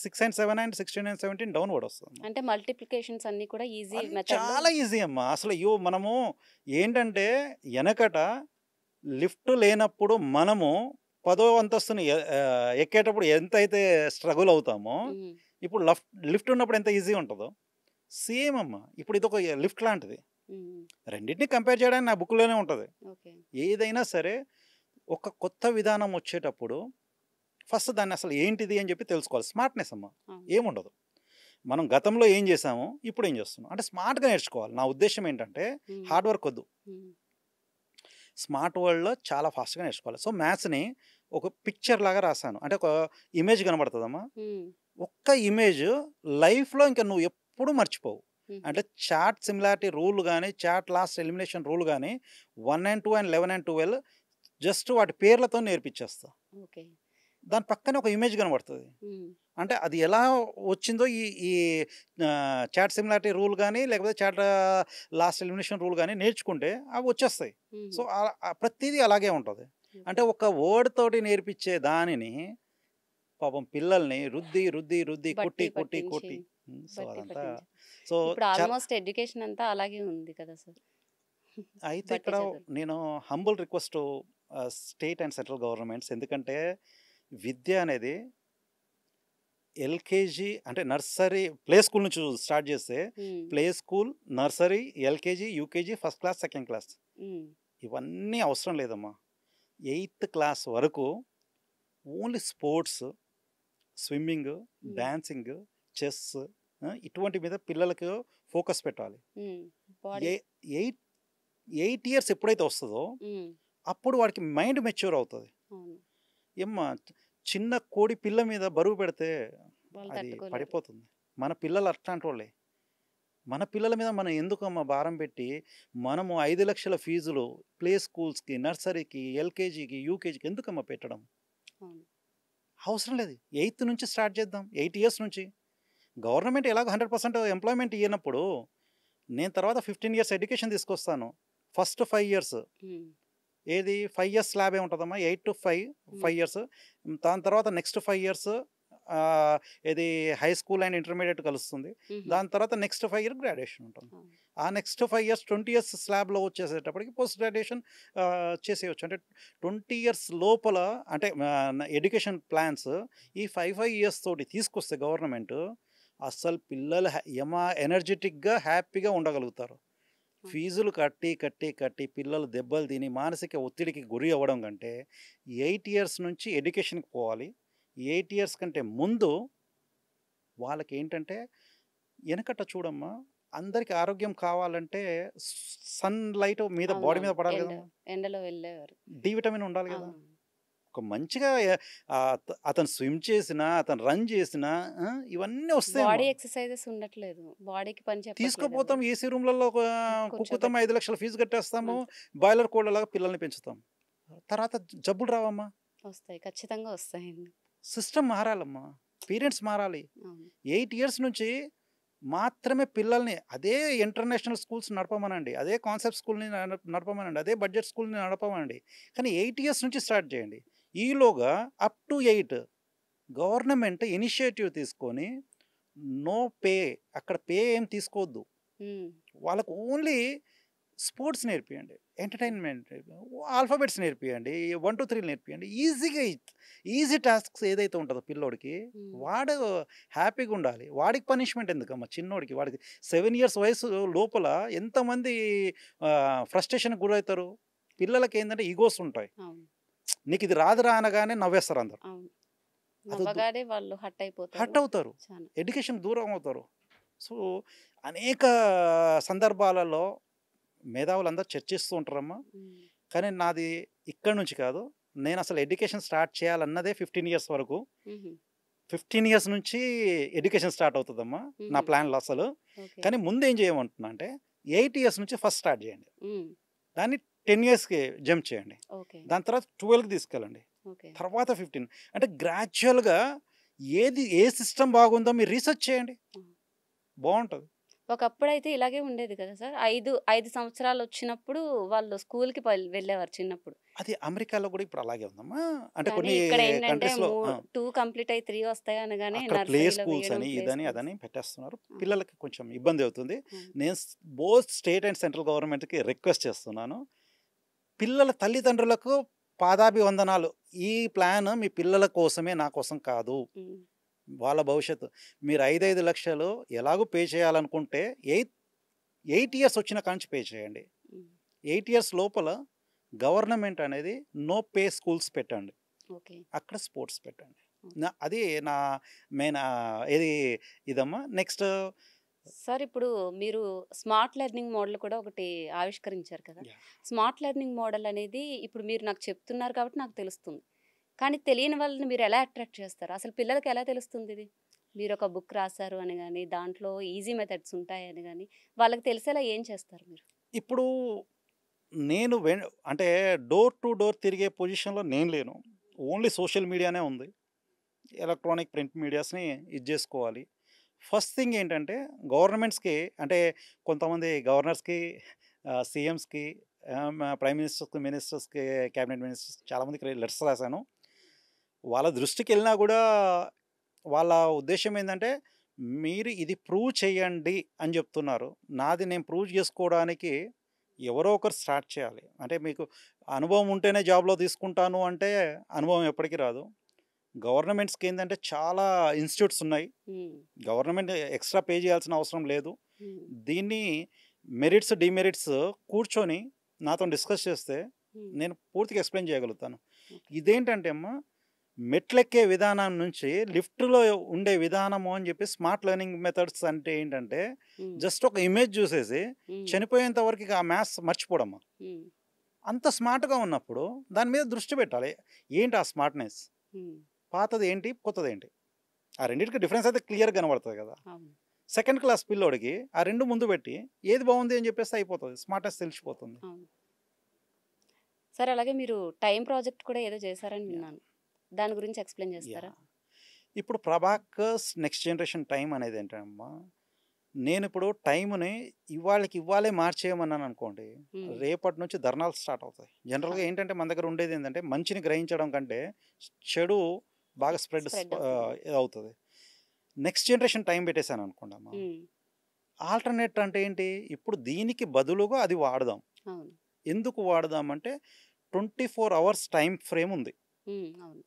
6 and 7 and 16 and 17 downward వస్తుంది. అంటే మల్టిప్లికేషన్స్ అన్ని కూడా ఈజీ అది మెథడ్. చాలా ఈజీ అమ్మా. అసలు మనము ఏంటంటే వెనకట లిఫ్ట్ లేనప్పుడు మనము 10వ అంతస్తుని ఎక్కేటప్పుడు ఎంతైతే స్ట్రగుల్ అవుతామో, ఇప్పుడు లిఫ్ట్ ఉన్నప్పుడు ఎంత ఈజీ ఉంటుందో సేమ్ అమ్మా. ఇప్పుడు ఇది ఒక లిఫ్ట్ లాంటిది. రెండింటిని కంపేర్ చేయడానికి నా బుక్లోనే ఉంటుంది. ఓకే, ఏదైనా సరే ఒక కొత్త విధానం వచ్చేటప్పుడు ఫస్ట్ దాన్ని అసలు ఏంటిది అని చెప్పి తెలుసుకోవాలి. స్మార్ట్నెస్ అమ్మా, అవును, ఏముండదు. మనం గతంలో ఏం చేసామో ఇప్పుడు ఏం చేస్తున్నాం అంటే స్మార్ట్గా నేర్చుకోవాలి. నా ఉద్దేశం ఏంటంటే హార్డ్ వర్క్ వద్దు, స్మార్ట్ వరల్డ్లో చాలా ఫాస్ట్గా నేర్చుకోవాలి. సో మ్యాథ్స్ని ఒక పిక్చర్ లాగా రాశాను. అంటే ఒక ఇమేజ్ కనబడుతుందమ్మా, ఒక్క ఇమేజ్ లైఫ్లో ఇంకా నువ్వు ఎప్పుడు మర్చిపోవు. అంటే చార్ట్ సిమిలారిటీ రూల్ కానీ, చార్ట్ లాస్ట్ ఎలిమినేషన్ రూల్ కానీ 1 and 2 and 11 and 12 జస్ట్ వాటి పేర్లతో నేర్పించేస్తా. ఓకే, దాని పక్కనే ఒక ఇమేజ్ కనబడుతుంది. అంటే అది ఎలా వచ్చిందో ఈ చాట్ సిమిలారిటీ రూల్ కానీ, లేకపోతే చాట్ లాస్ట్ ఎలిమినేషన్ రూల్ కానీ నేర్చుకుంటే అవి వచ్చేస్తాయి. సో ప్రతిదీ అలాగే ఉంటుంది. అంటే ఒక వర్డ్ తోటి నేర్పించే దానిని పాపం పిల్లల్ని రుద్ది రుద్ది రుద్ది బట్టి కొట్టి కొట్టి పట్టించి కొట్టి సో బట్టి అదంతా పట్టించి సో ఇప్పుడు చాలా ఆల్మోస్ట్ ఎడ్యుకేషన్ అంతా అలాగే ఉంది కదా సార్. అయితే బట్టి ఇక్కడ చదువులు. నేను humble request state and central governments, ఎందుకంటే విద్య అనేది ఎల్కేజీ అంటే నర్సరీ ప్లే స్కూల్ నుంచి స్టార్ట్ చేస్తే um, play school, nursery, LKG, UKG, first class, second class um, ఇవన్నీ అవసరం లేదమ్మా. 8th క్లాస్ వరకు only sports, swimming, um, dancing, chess ఇటువంటి మీద పిల్లలకు ఫోకస్ పెట్టాలి. ఉమ్. బాడీ. ఏ 8 years ఎప్పుడైతే వస్తుందో ఉమ్, అప్పుడు వాడికి మైండ్ మెచ్యూర్ అవుతుంది. అవును. ఏమ్మా చిన్న కోడి పిల్ల మీద బరువు పెడితే వాళ్ళు అది తట్టుకోలేరు. పడిపోతుంది. మన పిల్లలు అట్లాంటి వాళ్ళే. మన పిల్లల మీద మనం ఎందుకమ్మా భారం పెట్టి మనము 5 లక్షల ఫీజులు ప్లే స్కూల్స్కి, నర్సరీకి, ఎల్కేజీకి, యూకేజీకి ఎందుకమ్మా పెట్టడం? అవును. అవసరం లేదు. 8th నుంచి స్టార్ట్ చేద్దాం, 8 years నుంచి. గవర్నమెంట్ ఎలాగో 100% ఎంప్లాయ్మెంట్ ఇవ్వనప్పుడు నేను తర్వాత 15 years ఎడ్యుకేషన్ తీసుకొస్తాను. ఫస్ట్ 5 years ఉమ్, ఏది 5 years స్లాబే ఉంటుందమ్మా, 8 to 5 ఉమ్, 5 years. దాని తర్వాత నెక్స్ట్ 5 years ఇది హై స్కూల్ అండ్ ఇంటర్మీడియట్ కలుస్తుంది. ఉమ్, దాని తర్వాత నెక్స్ట్ 5 years గ్రాడ్యుయేషన్ ఉంటుంది. అవును. ఆ నెక్స్ట్ 5 years 20 years స్లాబ్లో వచ్చేసేటప్పటికి పోస్ట్ గ్రాడ్యుయేషన్ చేసేయచ్చు. అంటే 20 years లోపల అంటే ఎడ్యుకేషన్ ప్లాన్స్ ఈ 5 years తోటి తీసుకొస్తే గవర్నమెంట్ అస్సలు పిల్లలు ఎనర్జెటిక్గా హ్యాపీగా ఉండగలుగుతారు. ఫీజులు కట్టి కట్టి కట్టి పిల్లలు దెబ్బలు తిని మానసిక ఒత్తిడికి గురి అవ్వడం కంటే 8 years నుంచి ఎడ్యుకేషన్కి పోవాలి. 8 years కంటే ముందు వాళ్ళకి ఏంటంటే వెనకట చూడమ్మా, అందరికి ఆరోగ్యం కావాలంటే సన్ లైట్ మీద బాడీ మీద అవునవును. పడాలి కదా, ఎండలో వెళ్ళేవారు. డి విటమిన్ ఉండాలి కదా. అవును. ఒక మంచిగా అతను స్విమ్ చేసినా, అతను రన్ చేసినా ఇవన్నీ వస్తాయి. బాడీ ఎక్సర్సైజెస్ ఉండట్లేదు. బాడీకి పని చెప్పట్లేదు తీసుకుపోతాం ఎవరు. ఏసీ రూమ్లలో కుక్కుతాం, కూర్చోబెట్టి 5 లక్షల ఫీజు కట్టేస్తాము, అంతే. బాయిలర్ కోళ్ళలాగా పిల్లల్ని పెంచుతాం. తర్వాత జబ్బులు రావమ్మా. వస్తాయి, ఖచ్చితంగా వస్తాయండి. సిస్టమ్ మారాలమ్మా, పేరెంట్స్ మారాలి. అవును. 8 years నుంచి మాత్రమే పిల్లల్ని అదే ఇంటర్నేషనల్ స్కూల్స్ నడపమనండి, అదే కాన్సెప్ట్ స్కూల్ని నడపమనండి, అదే బడ్జెట్ స్కూల్ని నడపమనండి. కానీ 8 years నుంచి స్టార్ట్ చేయండి. ఈలోగా అప్ టు 8 గవర్నమెంట్ ఇనిషియేటివ్ తీసుకొని నో పే, అక్కడ పే ఏం తీసుకోవద్దు, ఉమ్, వాళ్ళకు ఓన్లీ స్పోర్ట్స్ నేర్పియండి, ఎంటర్టైన్మెంట్, ఆల్ఫాబెట్స్ నేర్పియండి, 1 to 3 నేర్పియండి. ఈజీ టాస్క్స్ ఏదైతే ఉంటుందో పిల్లోడికి ఉమ్, వాడు హ్యాపీగా ఉండాలి. వాడికి పనిష్మెంట్ ఎందుకమ్మా? చిన్నోడికి వాడికి 7 years వయసు లోపల ఎంతమంది ఫ్రస్ట్రేషన్కి గురవుతారు. పిల్లలకి ఏంటంటే ఈగోస్ ఉంటాయి. అవును. నీకు ఇది రాదురా అనగానే నవ్వేస్తారు అందరు, అవును. అదొద్దు. నవ్వగానే వాళ్ళు హట్ అయిపోతారు. హట్ అవుతారు, చాలా. ఎడ్యుకేషన్ దూరం అవుతారు. సో అనేక సందర్భాలలో మేధావులందరూ చర్చిస్తూ ఉంటారమ్మా. ఉమ్, కానీ నాది ఇక్కడ నుంచి కాదు, నేను అసలు ఎడ్యుకేషన్ స్టార్ట్ చేయాలన్నదే 15 years వరకు. ఉహు, 15 years నుంచి ఎడ్యుకేషన్ స్టార్ట్ అవుతుందమ్మా నా ఉహు. ప్లాన్లో అసలు. ఓకే. కానీ ముందు ఏం చేయమంటున్నా అంటే 8 years నుంచి ఫస్ట్ స్టార్ట్ చేయండి, ఉమ్, దాన్ని 10 yearsకి జంప్ చేయండి, ఓకే. దాని తర్వాత 12కి తీసుకెళ్ళండి, ఓకే. తర్వాత 15. అంటే గ్రాడ్యువల్గా ఏ సిస్టమ్ బాగుందో మీరు రీసెర్చ్ చేయండి, ఉమ్. బాగుంటుంది. ఒకప్పుడైతే ఇలాగే ఉండేది కదా సార్. 5 సంవత్సరాలు వచ్చినప్పుడు వాళ్ళు స్కూల్కి వెళ్ళేవారు చిన్నప్పుడు. అది అమెరికాలో కూడా ఇప్పుడు అలాగే ఉందమ్మా. అంటే కానీ కొన్ని ఇక్కడ ఏంటంటే కంట్రీస్లో 2 కంప్లీట్ అయ్యి 3 వస్తాయి అనగానే అక్కడ ప్లే నర్సరీలో స్కూల్స్ వేయడం, అని ప్లే ఇదని స్కూల్స్. అదని పెట్టేస్తున్నారు. ఆ, పిల్లలకి కొంచెం ఇబ్బంది అవుతుంది. ఆ, నేను బోత్ స్టేట్ అండ్ సెంట్రల్ గవర్నమెంట్కి రిక్వెస్ట్ చేస్తున్నాను, పిల్లల తల్లిదండ్రులకు పాదాభివందనాలు. ఈ ప్లాన్ మీ పిల్లల కోసమే, నా కోసం కాదు. ఉమ్, వాళ్ళ భవిష్యత్తు మీరు 5 లక్షలు ఎలాగో పే చేయాలనుకుంటే 8 years వచ్చిన కాంచి పే చేయండి. ఉమ్, 8 years లోపల గవర్నమెంట్ అనేది నో పే స్కూల్స్ పెట్టండి, ఓకే. అక్కడ స్పోర్ట్స్ పెట్టండి. ఓకే. అది నా మెయిన్ ఇది ఇదమ్మా. నెక్స్ట్ సార్ ఇప్పుడు మీరు స్మార్ట్ లెర్నింగ్ మోడల్ కూడా ఒకటి ఆవిష్కరించారు కదా. స్మార్ట్ లెర్నింగ్ మోడల్ అనేది ఇప్పుడు మీరు నాకు చెప్తున్నారు కాబట్టి నాకు తెలుస్తుంది. కానీ తెలియని వాళ్ళని మీరు ఎలా అట్రాక్ట్ చేస్తారు? అసలు పిల్లలకి ఎలా తెలుస్తుంది ఇది? మీరు ఒక బుక్ రాశారు అని కానీ, దాంట్లో ఈజీ మెథడ్స్ ఉంటాయని కానీ, వాళ్ళకి తెలిసేలా ఏం చేస్తారు మీరు? ఇప్పుడు నేను అంటే డోర్ టు డోర్ తిరిగే పొజిషన్లో నేను లేను, ఓన్లీ సోషల్ మీడియానే ఉంది, ఎలక్ట్రానిక్ ప్రింట్ మీడియాస్ని ఇది చేసుకోవాలి. ఫస్ట్ థింగ్ ఏంటంటే గవర్నమెంట్స్కి, అంటే కొంతమంది గవర్నర్స్కి, సీఎంస్కి, ప్రైమ్ మినిస్టర్స్కి, మినిస్టర్స్కి, క్యాబినెట్ మినిస్టర్స్ చాలామందికి లెటర్స్ రాశాను. వాళ్ళ దృష్టికి వెళ్ళినా కూడా వాళ్ళ ఉద్దేశం ఏంటంటే మీరు ఇది ప్రూవ్ చేయండి అని చెప్తున్నారు. నాది నేను ప్రూవ్ చేసుకోవడానికి ఎవరో ఒకరు స్టార్ట్ చేయాలి. అంటే మీకు అనుభవం ఉంటేనే జాబ్‌లో తీసుకుంటాను అంటే అనుభవం ఎప్పటికి రాదు. గవర్నమెంట్స్‌కి ఏందంటే చాలా ఇన్‌స్టిట్యూట్స్ ఉన్నాయి. హ్మ్. గవర్నమెంట్ ఎక్స్‌ట్రా పే చేయాల్సిన అవసరం లేదు. హ్మ్. దీన్ని మెరిట్స్, డీమెరిట్స్ కూర్చొని నాతోని డిస్కస్ చేస్తే హ్మ్. నేను పూర్తిగా ఎక్స్‌ప్లెయిన్ చేయగలుగుతాను. ఓకే. ఇదేంటంటే అమ్మ మెట్లెక్కే విధానం నుంచి లిఫ్ట్‌లో ఉండే విధానము అని చెప్పి స్మార్ట్ లెర్నింగ్ మెథడ్స్ అంటే ఏంటంటే హ్మ్. జస్ట్ ఒక ఇమేజ్ చూసేసి హ్మ్. చనిపోయేంత వరకు ఇక ఆ మ్యాథ్స్ మర్చిపోవడమ్మా. హ్మ్. అంత స్మార్ట్‌గా ఉన్నప్పుడు దాని మీద దృష్టి పెట్టాలి. ఏంటి ఆ స్మార్ట్‌నెస్? హ్మ్. పాతది ఏంటి? కొత్తదేంటి? ఆ రెండిటికి డిఫరెన్స్ అయితే క్లియర్‌గా కనబడతది కదా! అవును. సెకండ్ క్లాస్ పిల్లోడికి ఆ 2 ముందు పెట్టి ఏది బాగుంది అని చెప్పేస్తే అయిపోతది. స్మార్ట్‌నెస్ తెలిసిపోతుంది. అవును. సరే అలాగే మీరు టైమ్ ప్రాజెక్ట్ కూడా ఏదో చేశారని యాహ్! విన్నాను. దాని గురించి ఎక్స్‌ప్లెయిన్ చేస్తారా? యాహ్! ఇప్పుడు 'ప్రభాకర్స్ నెక్స్ట్ జనరేషన్ టైమ్' అనేది ఏంటమ్మా, నేనిప్పుడు టైమ్‌ని ఇవాళకి ఇవ్వాళే మార్చేయమన్నాననుకోండి, హ్మ్. రేపటి నుంచి ధర్నాలు స్టార్ట్ అవుతాయి. జనరల్‌గా అవును. ఏంటంటే మన దగ్గర ఉండేదేంటంటే మంచిని గ్రహించడం కంటే చెడు బాగా స్ప్రెడ్ అవుతుంది. ఇదవుతది. నెక్స్ట్ జనరేషన్ టైమ్ పెట్టేసాననుకోండమ్మా, హ్మ్. ఆల్టర్‌నేట్ అంటే ఏంటి? ఇప్పుడు దీనికి బదులుగా అది వాడదాం. అవును. ఎందుకు వాడదామంటే 24 అవర్స్ టైమ్ ఫ్రేమ్ ఉంది. హ్మ్. అవును.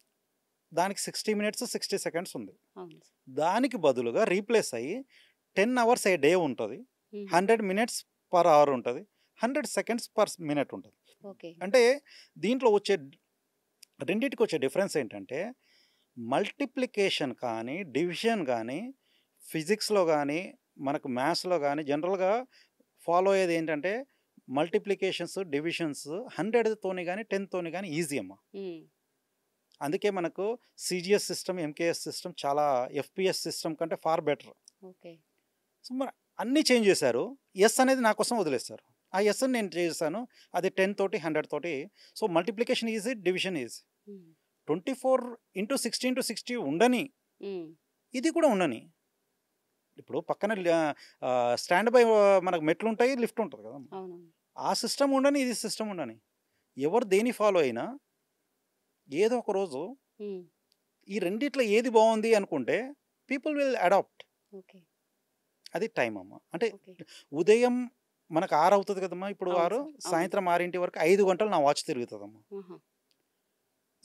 దానికి 60 మినిట్స్, 60 సెకండ్స్ ఉంది. అవును. దానికి బదులుగా రీప్లేస్ అయ్యి 10 అవర్స్ ఏ డే ఉంటది. హుహు. 100 మినిట్స్ పర్ అవర్ ఉంటది. 100 సెకండ్స్ పర్ మినిట్ ఉంటది. ఓకే. అంటే దీంట్లో వచ్చే రెండిటికొచ్చే డిఫరెన్స్ ఏంటంటే మల్టిప్లికేషన్ కానీ, డివిజన్ గానీ, ఫిజిక్స్‌లో గానీ, మనకు మ్యాథ్స్‌లో గానీ జనరల్‌గా ఫాలో అయ్యేది ఏంటంటే మల్టిప్లికేషన్స్, డివిజన్స్ 100 తోని గానీ, 10 తోని గానీ ఈజీ అమ్మ. హ్మ్. అందుకే మనకు సీజీఎస్ సిస్టమ్, ఎంకేఎస్ సిస్టమ్ చాలా ఎఫ్‌పిఎస్ సిస్టమ్ కంటే ఫార్ బెటర్. ఓకే. సో, మరి అన్నీ చేంజ్ చేశారు. ఎస్ అనేది నా కోసం వదిలేసారు. ఆ ఎస్‌ని నేను చేశాను. అది 10 తోటి, 100 తోటి. So, multiplication easy, division easy. హ్మ్. 24/60 ఉండని. హ్మ్. ఇది కూడా ఉండని. ఇప్పుడు పక్కన స్టాండ్ బై మనకు మెట్లుంటాయి, లిఫ్ట్ ఉంటది కదా! అవునవును. ఆ సిస్టమ్ ఉండని, ఇది సిస్టమ్ ఉండని. ఎవరు దేన్ని ఫాలో అయినా ఏదో ఒక రోజు హ్మ్. ఈ రెండిట్లో ఏది బావుంది అనుకుంటే పీపుల్ విల్ అడాప్ట్. ఓకే. అది టైమ్ అమ్మ. అంటే ఓకే. ఉదయం మనకు 6 అవుతది కదమ్మా! ఇప్పుడు అవును 6 సార్. అవును. సాయంత్రం 6 వరకు 5 గంటలు నా వాచ్ తిరుగుతదమ్మా. ఆహా!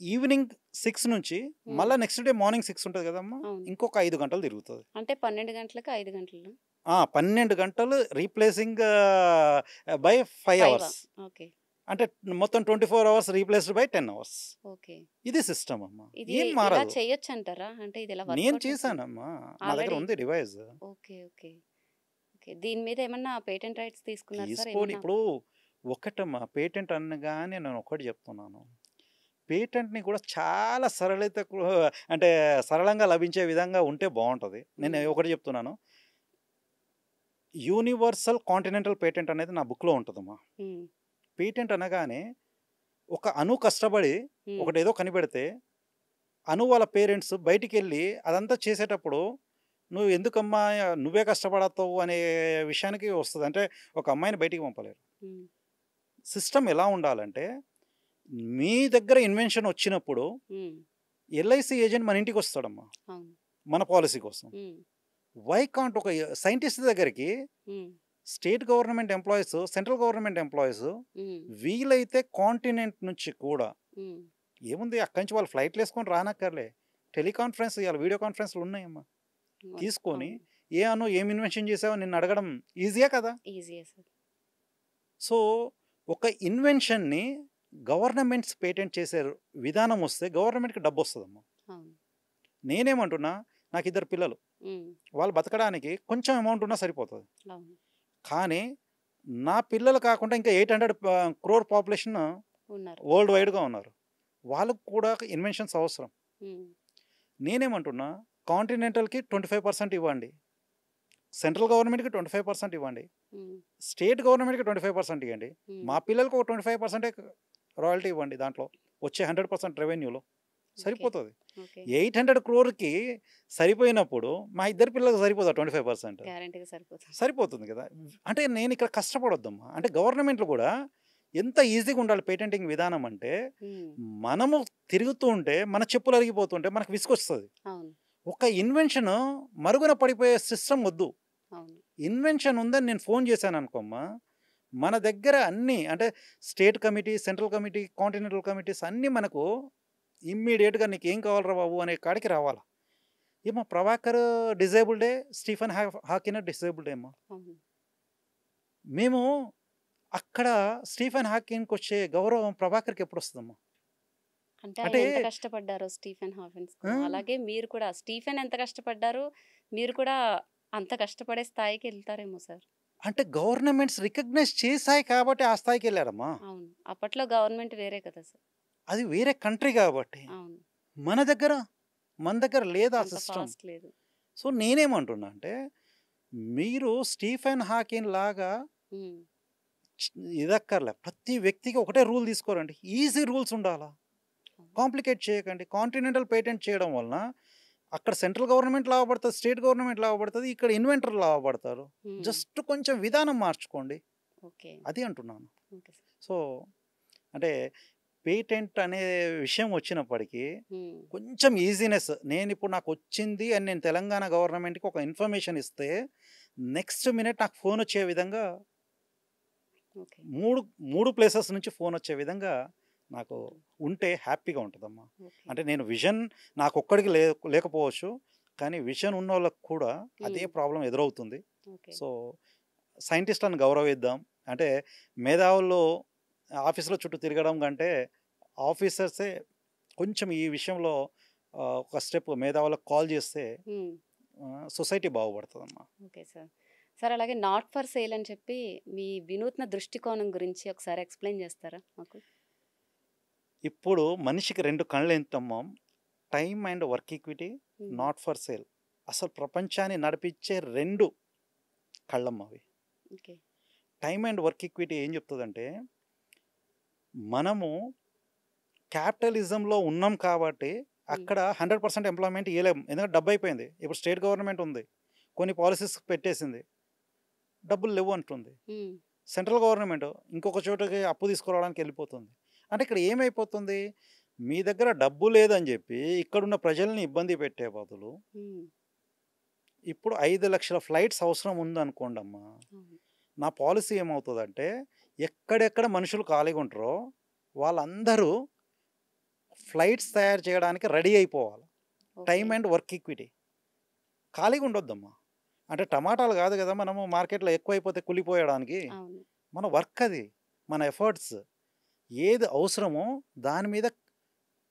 ఈవినింగ్ 6 నుంచి హ్మ్. మళ్ళా నెక్స్ట్ డే మార్నింగ్ 6 ఉంటది కదమ్మా! అవును. ఇంకొక 5 గంటలు తిరుగుతది. అంటే 12 గంటలకి 5 గంటలు. 12 గంటలు రీప్లేసింగ్ బై 5 5 అవర్స్. ఓకే. అంటే మొత్తం 24 hours replaced by 10 hours. Okay. ఇది సిస్టమ్ అమ్మా. ఇది ఏం ఇలా మారదు. చేయొచ్చంటారా? అంటే ఇది ఇలా నేను వర్కౌట్ అవుతుందా? చేశానమ్మా. నా దగ్గర ఆల్రెడీ ఉంది డివైస్. ఓకే. ఓకే. ఓకే. దీని మీద ఏమన్నా పేటెంట్ రైట్స్ తీసుకున్నారా సార్? తీసుకొని ఏమన్నా? ఇప్పుడు ఒకటమ్మా పేటెంట్ అనగానే నేను ఒకటి చెప్తున్నాను. పేటెంట్‌ని కూడా చాలా అంటే సరళంగా లభించే విధంగా ఉంటే బావుంటది. నేను హ్మ్. ఒకటి చెప్తున్నాను. యూనివర్సల్ కాంటినెంటల్ పేటెంట్ అనేది నా బుక్‌లో ఉంటదమ్మా. హ్మ్. పేటెంట్ అనగానే ఒక అణు కష్టపడి హ్మ్. ఒకటేదో కనిపెడితే అను వాళ్ళ పేరెంట్స్ బయటికెళ్ళి అదంతా చేసేటప్పుడు నువ్వు ఎందుకమ్మా నువ్వే కష్టపడతావు అనే విషయానికి వస్తది. అంటే ఒక అమ్మాయిని బయటికి పంపలేరు. హ్మ్. సిస్టమ్ ఎలా ఉండాలంటే మీ దగ్గర ఇన్వెన్షన్ వచ్చినప్పుడు హ్మ్. ఎల్ఐసి ఏజెంట్ మన ఇంటికొస్తాడమ్మా. అవును. మన పాలిసీ కోసం. హ్మ్. వై కాంట్ ఒక సైంటిస్ట్ దగ్గరికి హ్మ్. State government employees, central government employees హ్మ్. వీలైతే కాంటినెంట్ నుంచి కూడా హ్మ్. ఏముంది అక్కడి నుంచి వాళ్ళు ఫ్లైట్‌లేసుకొని రానక్కర్లే. టెలికాన్ఫరెన్స్ ఇయాల వీడియో కాన్ఫరెన్స్‌లు ఉన్నాయమ్మా. అవును. తీసుకొని అవును. ఏం ఇన్వెన్షన్ చేసావో నిన్ను అడగడం ఈజీయే కదా! ఈజీయే సార్. సో, ఒక ఇన్వెన్షన్‌ని గవర్నమెంట్స్ పేటెంట్ చేసే విధానం వస్తే గవర్నమెంట్‌కి డబ్బొస్తదమ్మా. అవును. నేనేమంటున్నా నాకిద్దరు పిల్లలు. హ్మ్. వాళ్ళు బతకడానికి కొంచెం అమౌంట్ ఉన్నా సరిపోతది. అవును. కానీ నా పిల్లలు కాకుండా ఇంకా 800 క్రోర్ పాపులేషన్ ఉన్నారు. వరల్డ్ వైడ్‌గా ఉన్నారు. వాళ్ళకి కూడా ఇన్వెన్షన్స్ అవసరం. హ్మ్. నేనేమంటున్నా కాంటినెంటల్‌కి 25% ఇవ్వండి. సెంట్రల్ గవర్నమెంట్‌కి 25% ఇవ్వండి. హ్మ్. స్టేట్ గవర్నమెంట్‌కి 25% ఇయ్యండి. హ్మ్. మా పిల్లలకి ఒక 25% రాయల్టీ ఇవ్వండి దాంట్లో. వచ్చే 100% రెవెన్యూలో. ఓకే. సరిపోతది. ఓకే. 800 క్రోర్‌కి సరిపోయినప్పుడు మా ఇద్దరి పిల్లలకి సరిపోదా 25%? గ్యారంటీగా సరిపోతుంది. సరిపోతుంది కదా! అంటే నేనిక్కడ కష్టపడొద్దమ్మా. అంటే గవర్నమెంట్‌లు కూడా ఎంత ఈజీగా ఉండాలి పేటెంటింగ్ విధానం అంటే, ఉమ్, మనము తిరుగుతూ ఉంటే మన చెప్పులు అరిగిపోతుంటే మనకు విసుగొస్తుంది. అవును ఒక ఇన్వెన్షన్ మరుగున పడిపోయే సిస్టమ్ వద్దు. అవును ఇన్వెన్షన్ ఉందని నేను ఫోన్ చేశాను అనుకోమ్మా, మన దగ్గర అన్నీ అంటే state committee, central committee, continental committees అన్నీ మనకు ఇమ్మీడియట్గా నీకు ఏం కావాలరా బాబు అనే కాడికి రావాలా. ఏమో ప్రభాకర్ డిజేబుల్డే, స్టీఫెన్ హాకినర్ డిజేబుల్డే ఏమో. అవును మేము అక్కడ స్టీఫెన్ హాకిన్కి వచ్చే గౌరవం ప్రభాకర్కి ఎప్పుడు వస్తుందమ్మా? అంటే ఆయన అంటే ఎంత కష్టపడ్డారో స్టీఫెన్ హాకిన్స్ ఆ, అలాగే మీరు కూడా స్టీఫెన్ ఎంత కష్టపడ్డారో మీరు కూడా అంత కష్టపడే స్థాయికి వెళ్తారేమో సార్. అంటే గవర్నమెంట్స్ రికగ్నైజ్ చేశాయి కాబట్టి ఆ స్థాయికి వెళ్ళాడమ్మా. అవును అప్పట్లో గవర్నమెంట్ వేరే కదా సార్. అది వేరే కంట్రీ కాబట్టి. అవును మన దగ్గర మన దగ్గర లేదు ఆ అంత సిస్టమ్. ఫాస్ట్ లేదు. సో నేనేమంటున్నా అంటే, మీరు స్టీఫెన్ హాకిన్ లాగా ఉమ్, ఇదక్కర్లే, ప్రతి వ్యక్తికి ఒకటే రూల్ తీసుకోరండి. ఈజీ రూల్స్ ఉండాలా, అవును. కాంప్లికేట్ చేయకండి. కాంటినెంటల్ పేటెంట్ చేయడం వలన అక్కడ సెంట్రల్ గవర్నమెంట్ లాభపడుతుంది, స్టేట్ గవర్నమెంట్ లాభపడుతుంది, ఇక్కడ ఇన్వెంటర్ లాభపడతారు. ఉమ్, జస్ట్ కొంచెం విధానం మార్చుకోండి, ఓకే అది అంటున్నాను. Okay sir. సో అంటే పేటెంట్ అనే విషయం వచ్చినప్పటికీ ఉమ్, కొంచెం ఈజీనెస్. నేను ఇప్పుడు నాకు వచ్చింది అని నేను తెలంగాణ గవర్నమెంట్కి ఒక ఇన్ఫర్మేషన్ ఇస్తే నెక్స్ట్ మినిట్ నాకు ఫోన్ వచ్చే విధంగా ఓకే మూడు మూడు ప్లేసెస్ నుంచి ఫోన్ వచ్చే విధంగా నాకు ఉంటే హ్యాపీగా ఉంటుందమ్మా. ఓకే అంటే నేను విజన్ నాకు ఒక్కడికి లేకపోవచ్చు, కానీ విజన్ ఉన్న వాళ్ళకి కూడా అదే ప్రాబ్లం ఎదురవుతుంది. ఓకే సో సైంటిస్టులను గౌరవిద్దాం. అంటే మేధావులు ఆఫీసులో చుట్టూ తిరగడం కంటే ఆఫీసర్సే కొంచెం ఈ విషయంలో ఒక స్టెప్ మేధావులకు కాల్ చేస్తే ఉమ్, సొసైటీ బాగుపడుతుందమ్మా. Okay sir. సార్ అలాగే నాట్ ఫర్ సేల్ అని చెప్పి మీ వినూత్న దృష్టికోణం గురించి ఒకసారి ఎక్స్ప్లెయిన్ చేస్తారా మాకు? ఇప్పుడు మనిషికి రెండు కళ్ళు ఎంతమ్మా, time and work equity, um, not for sale. అసలు ప్రపంచాన్ని నడిపించే రెండు కళ్ళమ్మ అవి. Okay time and work equity ఏం చెప్తుందంటే, మనము క్యాపిటలిజంలో ఉన్నాం కాబట్టి అక్కడ 100% ఎంప్లాయ్మెంట్ ఇవ్వలేము, ఎందుకంటే డబ్బు అయిపోయింది. ఇప్పుడు స్టేట్ గవర్నమెంట్ ఉంది, కొన్ని పాలసీస్ పెట్టేసింది, డబ్బులు లేవు అంటుంది. ఉమ్, సెంట్రల్ గవర్నమెంట్ ఇంకొక చోటకి అప్పు తీసుకురావడానికి వెళ్ళిపోతుంది. అంటే ఇక్కడ ఏమైపోతుంది, మీ దగ్గర డబ్బు లేదని చెప్పి ఇక్కడున్న ప్రజల్ని ఇబ్బంది పెట్టే బదులు ఉమ్, ఇప్పుడు 5 లక్షల ఫ్లైట్స్ అవసరం ఉందనుకోండి అమ్మా, అవును. నా పాలసీ ఏమవుతుందంటే ఎక్కడెక్కడ మనుషులు ఖాళీగా ఉంటారో వాళ్ళందరూ ఫ్లైట్స్ తయారు చేయడానికి రెడీ అయిపోవాలి. Okay. Time and work equity. ఖాళీగా ఉండొద్దమ్మా. అంటే టమాటాలు కాదు కదా మనము మార్కెట్లో ఎక్కువైపోతే కుళ్ళిపోయడానికి. అవును మన వర్క్ అది, మన ఎఫర్ట్స్ ఏది అవసరమో దాని మీద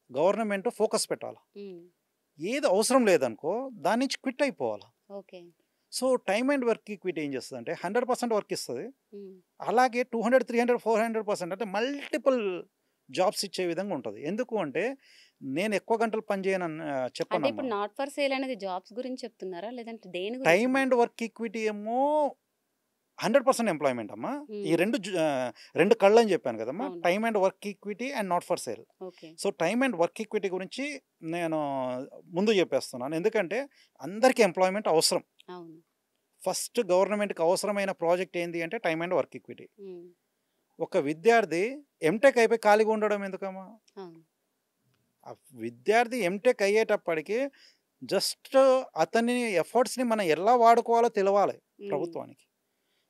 గవర్నమెంట్ ఫోకస్ పెట్టాలి. ఉమ్, ఏది అవసరం లేదనుకో దాని నుంచి క్విట్ అయిపోవాలి. Okay so time and work equity ఏం చేస్తుంది అంటే 100% వర్క్ ఇస్తుంది, ఉమ్, అలాగే 200, 300, 400% అంటే మల్టిపుల్ జాబ్స్ ఇచ్చే విధంగా ఉంటుంది. ఎందుకు అంటే నేను ఎక్కువ గంటలు పని చేయను అంటే చెప్పను. ఇప్పుడు నాట్ ఫర్ సేల్ అనేది జాబ్స్ గురించి చెప్తున్నారా లేదంటే దేని టైం గురించి? అండ్ వర్క్ ఈక్విటీ ఏమో 100% ఎంప్లాయ్మెంట్ అమ్మా. ఉమ్, ఈ రెండు కళ్ళు అని చెప్పాను కదమ్మా, అవును. Time and work equity and not for sale. Okay so time and work equity గురించి నేను ముందు చెప్పేస్తున్నాను, ఎందుకంటే అందరికీ ఎంప్లాయ్మెంట్ అవసరం. అవును ఫస్ట్ గవర్నమెంట్కి అవసరమైన ప్రాజెక్ట్ ఏంటి అంటే టైం అండ్ వర్క్ ఈక్విటీ. ఉమ్, ఒక విద్యార్థి ఎంటెక్ అయిపోయి ఖాళీగా ఉండడం ఎందుకమ్మా? అవును ఆ విద్యార్థి ఎంటెక్ అయ్యేటప్పటికి జస్ట్ అతని ఎఫర్ట్స్ని మనం ఎలా వాడుకోవాలో తెలవాలి ఉమ్, ప్రభుత్వానికి.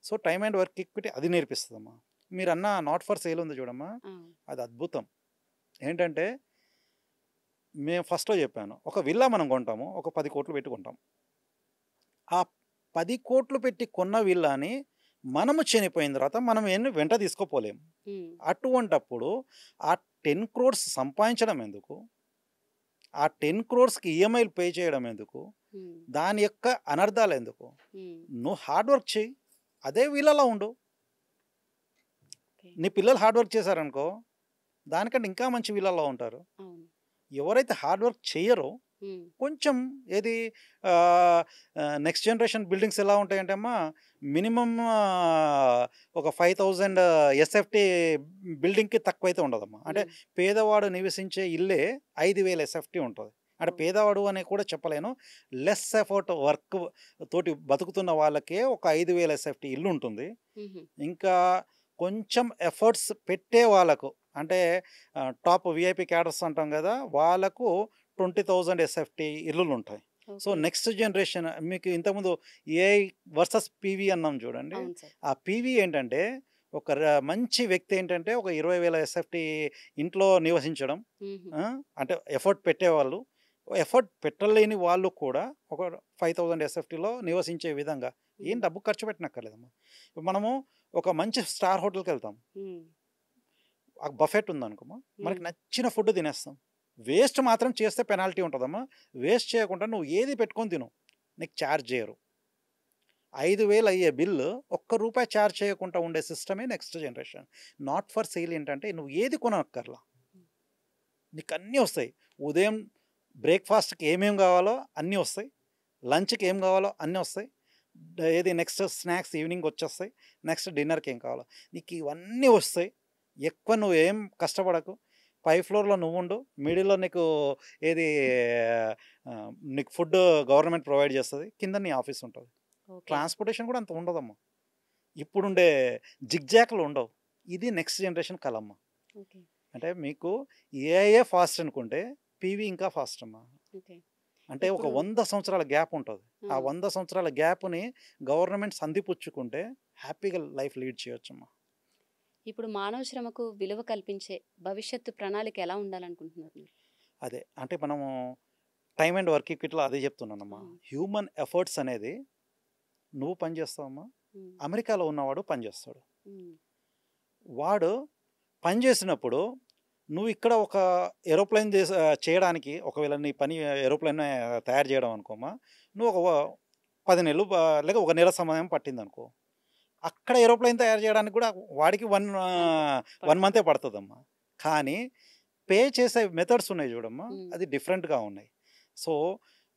So time and work equity అది నేర్పిస్తుందమ్మా. మీరు అన్న నాట్ ఫర్ సేల్ ఉంది చూడమ్మా, అవును అది అద్భుతం. ఏంటంటే మేము ఫస్ట్లో చెప్పాను, ఒక విల్లా మనం కొంటాము, ఒక 10 కోట్లు పెట్టి కొంటాం. ఆ 10 కోట్లు పెట్టి కొన్న విల్లాని మనము చనిపోయిన తర్వాత మనం ఏం వెంట తీసుకోపోలేము. ఉమ్, అటువంటప్పుడు ఆ 10 crores సంపాదించడం ఎందుకు, ఆ 10 crores ఈఎంఐలు పే చేయడం ఎందుకు, ఉమ్, దాని యొక్క అనర్థాలు ఎందుకు? ఉమ్, నువ్వు హార్డ్ వర్క్ చేయి, అదే వీళ్ళలో ఉండు. ఓకే నీ పిల్లలు హార్డ్ వర్క్ చేశారనుకో దానికంటే ఇంకా మంచి వీళ్ళలో ఉంటారు. అవును ఎవరైతే హార్డ్ వర్క్ చేయరో ఉమ్, కొంచెం ఏది నెక్స్ట్ జనరేషన్ బిల్డింగ్స్ ఎలా ఉంటాయంటే అమ్మా, మినిమం ఒక 5000 ఎస్ఎఫ్టీ బిల్డింగ్కి తక్కువైతే ఉండదమ్మా. అంటే ఉమ్, పేదవాడు నివసించే ఇల్లే 5000 ఎస్ఎఫ్టీ ఉంటుంది. అంటే ఓ, పేదవాడు అని కూడా చెప్పలేను, లెస్ ఎఫర్ట్ వర్క్ తోటి బతుకుతున్న వాళ్ళకే ఒక 5000 ఎస్ఎఫ్టీ ఇల్లు ఉంటుంది. ఉహు, ఇంకా కొంచెం ఎఫర్ట్స్ పెట్టే వాళ్ళకు అంటే టాప్ విఐపి క్యాడర్స్ అంటాం కదా, వాళ్ళకు 20,000 ఎస్ఎఫ్టీ ఇల్లులు ఉంటాయి. So okay. నెక్స్ట్ జనరేషన్ మీకు ఇంతకుముందు ఏఐ వర్సెస్ పీవీ అన్నాం చూడండి. అవును సార్. ఆ పీవీ ఏంటంటే ఒక మంచి వ్యక్తి ఏంటంటే ఒక 20,000 ఎస్ఎఫ్టీ ఇంట్లో నివసించడం. హుహు. అంటే ఎఫర్ట్ పెట్టేవాళ్ళు, ఎఫర్ట్ పెట్టలేని వాళ్ళు కూడా ఒక 5,000 ఎస్ఎఫ్టీలో నివసించే విధంగా ఏం డబ్బు ఖర్చు పెట్టనక్కర్లేదమ్మా. ఇప్పుడు మనము ఒక మంచి స్టార్ హోటల్కి వెళ్తాం, హ్మ్. ఆ బఫెట్ ఉందనుకోమా, మనకి నచ్చిన ఫుడ్ తినేస్తాం. వేస్ట్ మాత్రం చేస్తే పెనాల్టీ ఉంటుందమ్మా. వేస్ట్ చేయకుండా నువ్వు ఏది పెట్టుకొని తిను, నీకు ఛార్జ్ చేయరు. 5,000 అయ్యే బిల్లు ఒక్క రూపాయి ఛార్జ్ చేయకుండా ఉండే సిస్టమే next generation. Not for sale ఏంటంటే నువ్వు ఏది కొనక్కర్లా, నీకు అన్నీ వస్తాయి. ఉదయం బ్రేక్ఫాస్ట్కి ఏమేమి కావాలో అన్నీ వస్తాయి, లంచ్కి ఏం కావాలో అన్నీ వస్తాయి, ఏది నెక్స్ట్ స్నాక్స్ ఈవినింగ్ వచ్చేస్తాయి, నెక్స్ట్ డిన్నర్కి ఏం కావాలో నీకు ఇవన్నీ వస్తాయి. ఎక్కువ నువ్వు ఏం కష్టపడకు. పై ఫ్లోర్లో నువ్వు ఉండు, మిడిల్లో నీకు ఏది ఆ, నీకు ఫుడ్ గవర్నమెంట్ ప్రొవైడ్ చేస్తుంది, కింద నీ ఆఫీస్ ఉంటుంది. ఓకే. ట్రాన్స్పోర్టేషన్ కూడా అంత ఉండదమ్మా, ఇప్పుడుండే జిగ్జాక్లు ఉండవు. ఇది నెక్స్ట్ జనరేషన్ కలమ్మ. ఓకే. అంటే మీకు ఏఐఏ ఫాస్ట్ అనుకుంటే పీవీ ఇంకా ఫాస్ట్ అమ్మా. ఓకే. అంటే ఒక ఇప్పుడు 100 సంవత్సరాల గ్యాప్ ఉంటుంది. ఆ ఆ! 100 సంవత్సరాల గ్యాప్ని గవర్నమెంట్ సంధిపుచ్చుకుంటే హ్యాపీగా లైఫ్ లీడ్ చేయొచ్చమ్మా. ఇప్పుడు మానవ శ్రమకు విలువ కల్పించే భవిష్యత్తు ప్రణాళిక ఎలా ఉండాలనుకుంటున్నారు మీరు? అదే అంటే మనము టైమ్ అండ్ వర్క్ ఈక్విటీలో అదే చెప్తున్నానమ్మా. హ్మ్. హ్యూమన్ ఎఫర్ట్స్ అనేది నువ్వు పని చేస్తావమ్మా, హ్మ్. అమెరికాలో ఉన్నవాడు పని చేస్తాడు. హ్మ్. వాడు పని చేసినప్పుడు నువ్వు ఇక్కడ ఒక ఏరోప్లేన్ చేయడానికి, ఒకవేళ నీ పని ఏరోప్లేన్ తయారు చేయడం అనుకోమా, నువ్వు ఒక 10 నెలలు లేక ఒక నెల సమయం పట్టింది అనుకో, అక్కడ ఏరోప్లేన్ తయారు చేయడానికి కూడా వాడికి వన్ పడుతుంది. మంతే పడుతుందమ్మా. కానీ పే చేసే మెథడ్స్ ఉన్నాయి చూడమ్మా, హ్మ్. అది డిఫరెంట్గా ఉన్నాయి. సో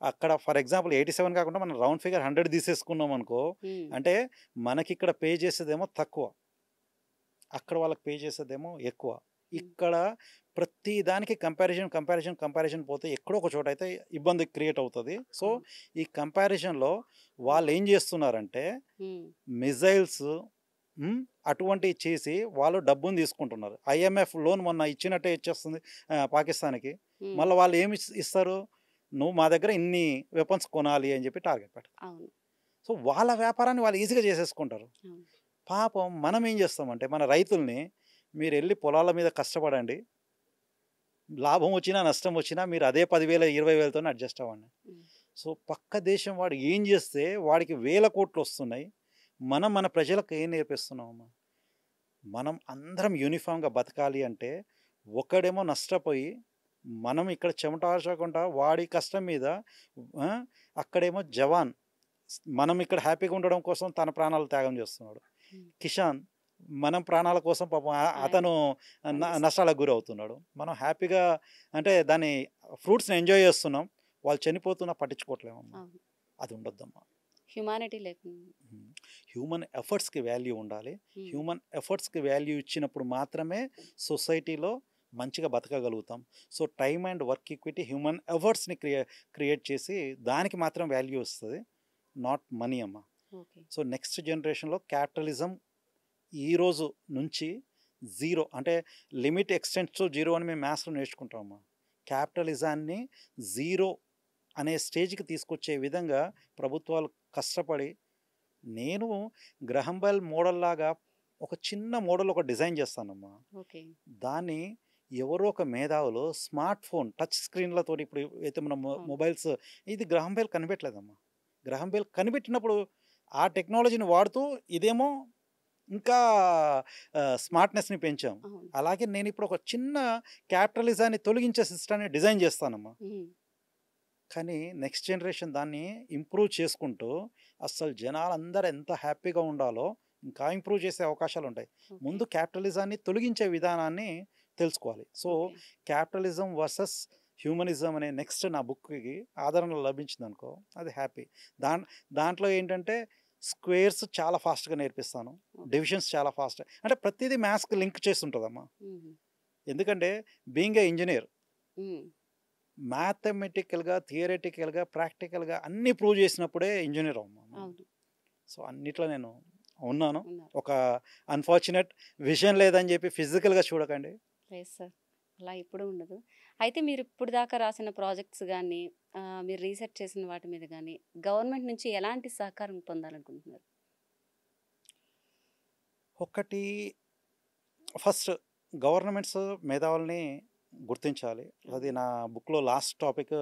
అక్కడ ఫర్ ఎగ్జాంపుల్ 87 కాకుండా మనం రౌండ్ ఫిగర్ 100 తీసేసుకున్నాం అనుకో, హ్మ్. అంటే మనకి ఇక్కడ పే చేసేదేమో తక్కువ, అక్కడ వాళ్ళకి పే చేసేదేమో ఎక్కువ. హ్మ్. ఇక్కడ ప్రతి దానికి కంపారిజన్ పోతే ఎక్కడో ఒక చోట అయితే ఇబ్బంది క్రియేట్ అవుతుంది. సో అవును. ఈ కంపారిజన్లో వాళ్ళు ఏం చేస్తున్నారంటే హ్మ్. మిజైల్స్ అటువంటివి చేసి వాళ్ళు డబ్బును తీసుకుంటున్నారు. ఐఎంఎఫ్ లోన్ మొన్న ఇచ్చినట్టే ఇచ్చేస్తుంది పాకిస్తాన్కి. హ్మ్. మళ్ళీ వాళ్ళు ఏమి ఇస్తారు, నువ్వు మా దగ్గర ఇన్ని వెపన్స్ కొనాలి అని చెప్పి టార్గెట్ పెడతారు. అవును. సో వాళ్ళ వ్యాపారాన్ని వాళ్ళు ఈజీగా చేసేసుకుంటారు. అవును. పాపం మనం ఏం చేస్తామంటే మన రైతుల్ని, మీరు వెళ్ళి పొలాల మీద కష్టపడండి, లాభం వచ్చినా నష్టం వచ్చినా మీరు అదే 10,000 20,000తో అడ్జస్ట్ అవ్వండి. హ్మ్. సో పక్క దేశం వాడు ఏం చేస్తే వాడికి వేల కోట్లు వస్తున్నాయి, మనం మన ప్రజలకు ఏం నేర్పిస్తున్నామమ్మా? మనం అందరం యూనిఫామ్గా బతకాలి అంటే ఒకడేమో నష్టపోయి మనం ఇక్కడ చెమటార్చకుండా వాడి కష్టం మీద ఆ, అక్కడేమో జవాన్ మనం ఇక్కడ హ్యాపీగా ఉండడం కోసం తన ప్రాణాలు త్యాగం చేస్తున్నాడు. హ్మ్. కిషాన్ మనం ప్రాణాల కోసం పాపం ఆయన అతను పనిచేస్తారు. నష్టాలకు గురి అవుతున్నాడు. మనం హ్యాపీగా అంటే దాని ఫ్రూట్స్ని ఎంజాయ్ చేస్తున్నాం, వాళ్ళు చనిపోతున్నా పట్టించుకోవట్లేమమ్మా. అవును. అది ఉండొద్దమ్మా. హ్యుమానిటీ లేకుండా. హ్యూమన్ ఎఫర్ట్స్కి వాల్యూ ఉండాలి. హ్మ్. హ్యూమన్ ఎఫర్ట్స్కి వాల్యూ ఇచ్చినప్పుడు మాత్రమే సొసైటీలో మంచిగా బతకగలుగుతాం. So time and work equity human ఎఫర్ట్స్ని క్రియేట్ చేసి దానికి మాత్రం వాల్యూ వస్తుంది, నాట్ మనీ అమ్మ. ఓకే. సో నెక్స్ట్ జనరేషన్లో క్యాపిటలిజం ఈరోజు నుంచి జీరో అంటే లిమిట్ ఎక్స్టెండ్స్ టు జీరో అని మేము మ్యాథ్స్లో నేర్చుకుంటామమ్మా. క్యాపిటలిజాన్ని జీరో అనే స్టేజ్కి తీసుకొచ్చే విధంగా ప్రభుత్వాలు కష్టపడి, నేను గ్రహం బెల్ మోడల్ లాగా ఒక చిన్న మోడల్ ఒక డిజైన్ చేస్తానమ్మా. ఓకే. దాన్ని ఎవరో ఒక మేధావులు స్మార్ట్ ఫోన్ టచ్ స్క్రీన్లతో ఇప్పుడు అయితే మన అవును. మొబైల్స్, ఇది గ్రహం బెల్ కనిపెట్టలేదమ్మా. గ్రహం బెల్ కనిపెట్టినప్పుడు ఆ టెక్నాలజీని వాడుతూ ఇదేమో ఇంకా స్మార్ట్నెస్ని పెంచాం. అవును. అలాగే నేను ఇప్పుడు ఒక చిన్న క్యాపిటలిజాన్ని తొలగించే సిస్టాన్ని డిజైన్ చేస్తానమ్మా. హ్మ్. కానీ నెక్స్ట్ జనరేషన్ దాన్ని ఇంప్రూవ్ చేసుకుంటూ అస్సలు జనాలందరూ ఎంత హ్యాపీగా ఉండాలో ఇంకా ఇంప్రూవ్ చేసే అవకాశాలు ఉంటాయి. ఓకే. ముందు క్యాపిటలిజాన్ని తొలగించే విధానాన్ని తెలుసుకోవాలి. So okay. Capitalism versus humanism అనే నెక్స్ట్ నా బుక్కి ఆదరణ లభించింది అనుకో, అది హ్యాపీ. దాంట్లో ఏంటంటే స్క్వేర్స్ చాలా ఫాస్ట్గా నేర్పిస్తాను, ఓకే. డివిజన్స్ చాలా ఫాస్ట్, అంటే ప్రతిదీ మ్యాథ్స్కి లింక్ చేసి ఉంటుందమ్మా. హుహు. ఎందుకంటే బీయింగ్ ఏ ఇంజనీర్ హ్మ్. మ్యాథమెటికల్గా థియరెటికల్గా ప్రాక్టికల్గా అన్నీ ప్రూవ్ చేసినప్పుడే ఇంజనీర్ అవ్వమా. అవును. సో అన్నిట్లో నేను ఉన్నాను. ఉన్నారు. ఒక అన్ఫార్చునేట్ విజన్ లేదని చెప్పి ఫిజికల్గా చూడకండి. లేదు సార్. అలా ఎప్పుడూ ఉండదు. అయితే మీరు ఇప్పుడు దాకా రాసిన ప్రాజెక్ట్స్ గానీ, మీరు రీసెర్చ్ చేసిన వాటి మీద గానీ, గవర్నమెంట్ నుంచి ఎలాంటి సహకారం పొందాలనుకుంటున్నారు? ఒకటి ఫస్ట్ గవర్నమెంట్స్ మేధావుల్ని గుర్తించాలి. అది నా బుక్లో last topic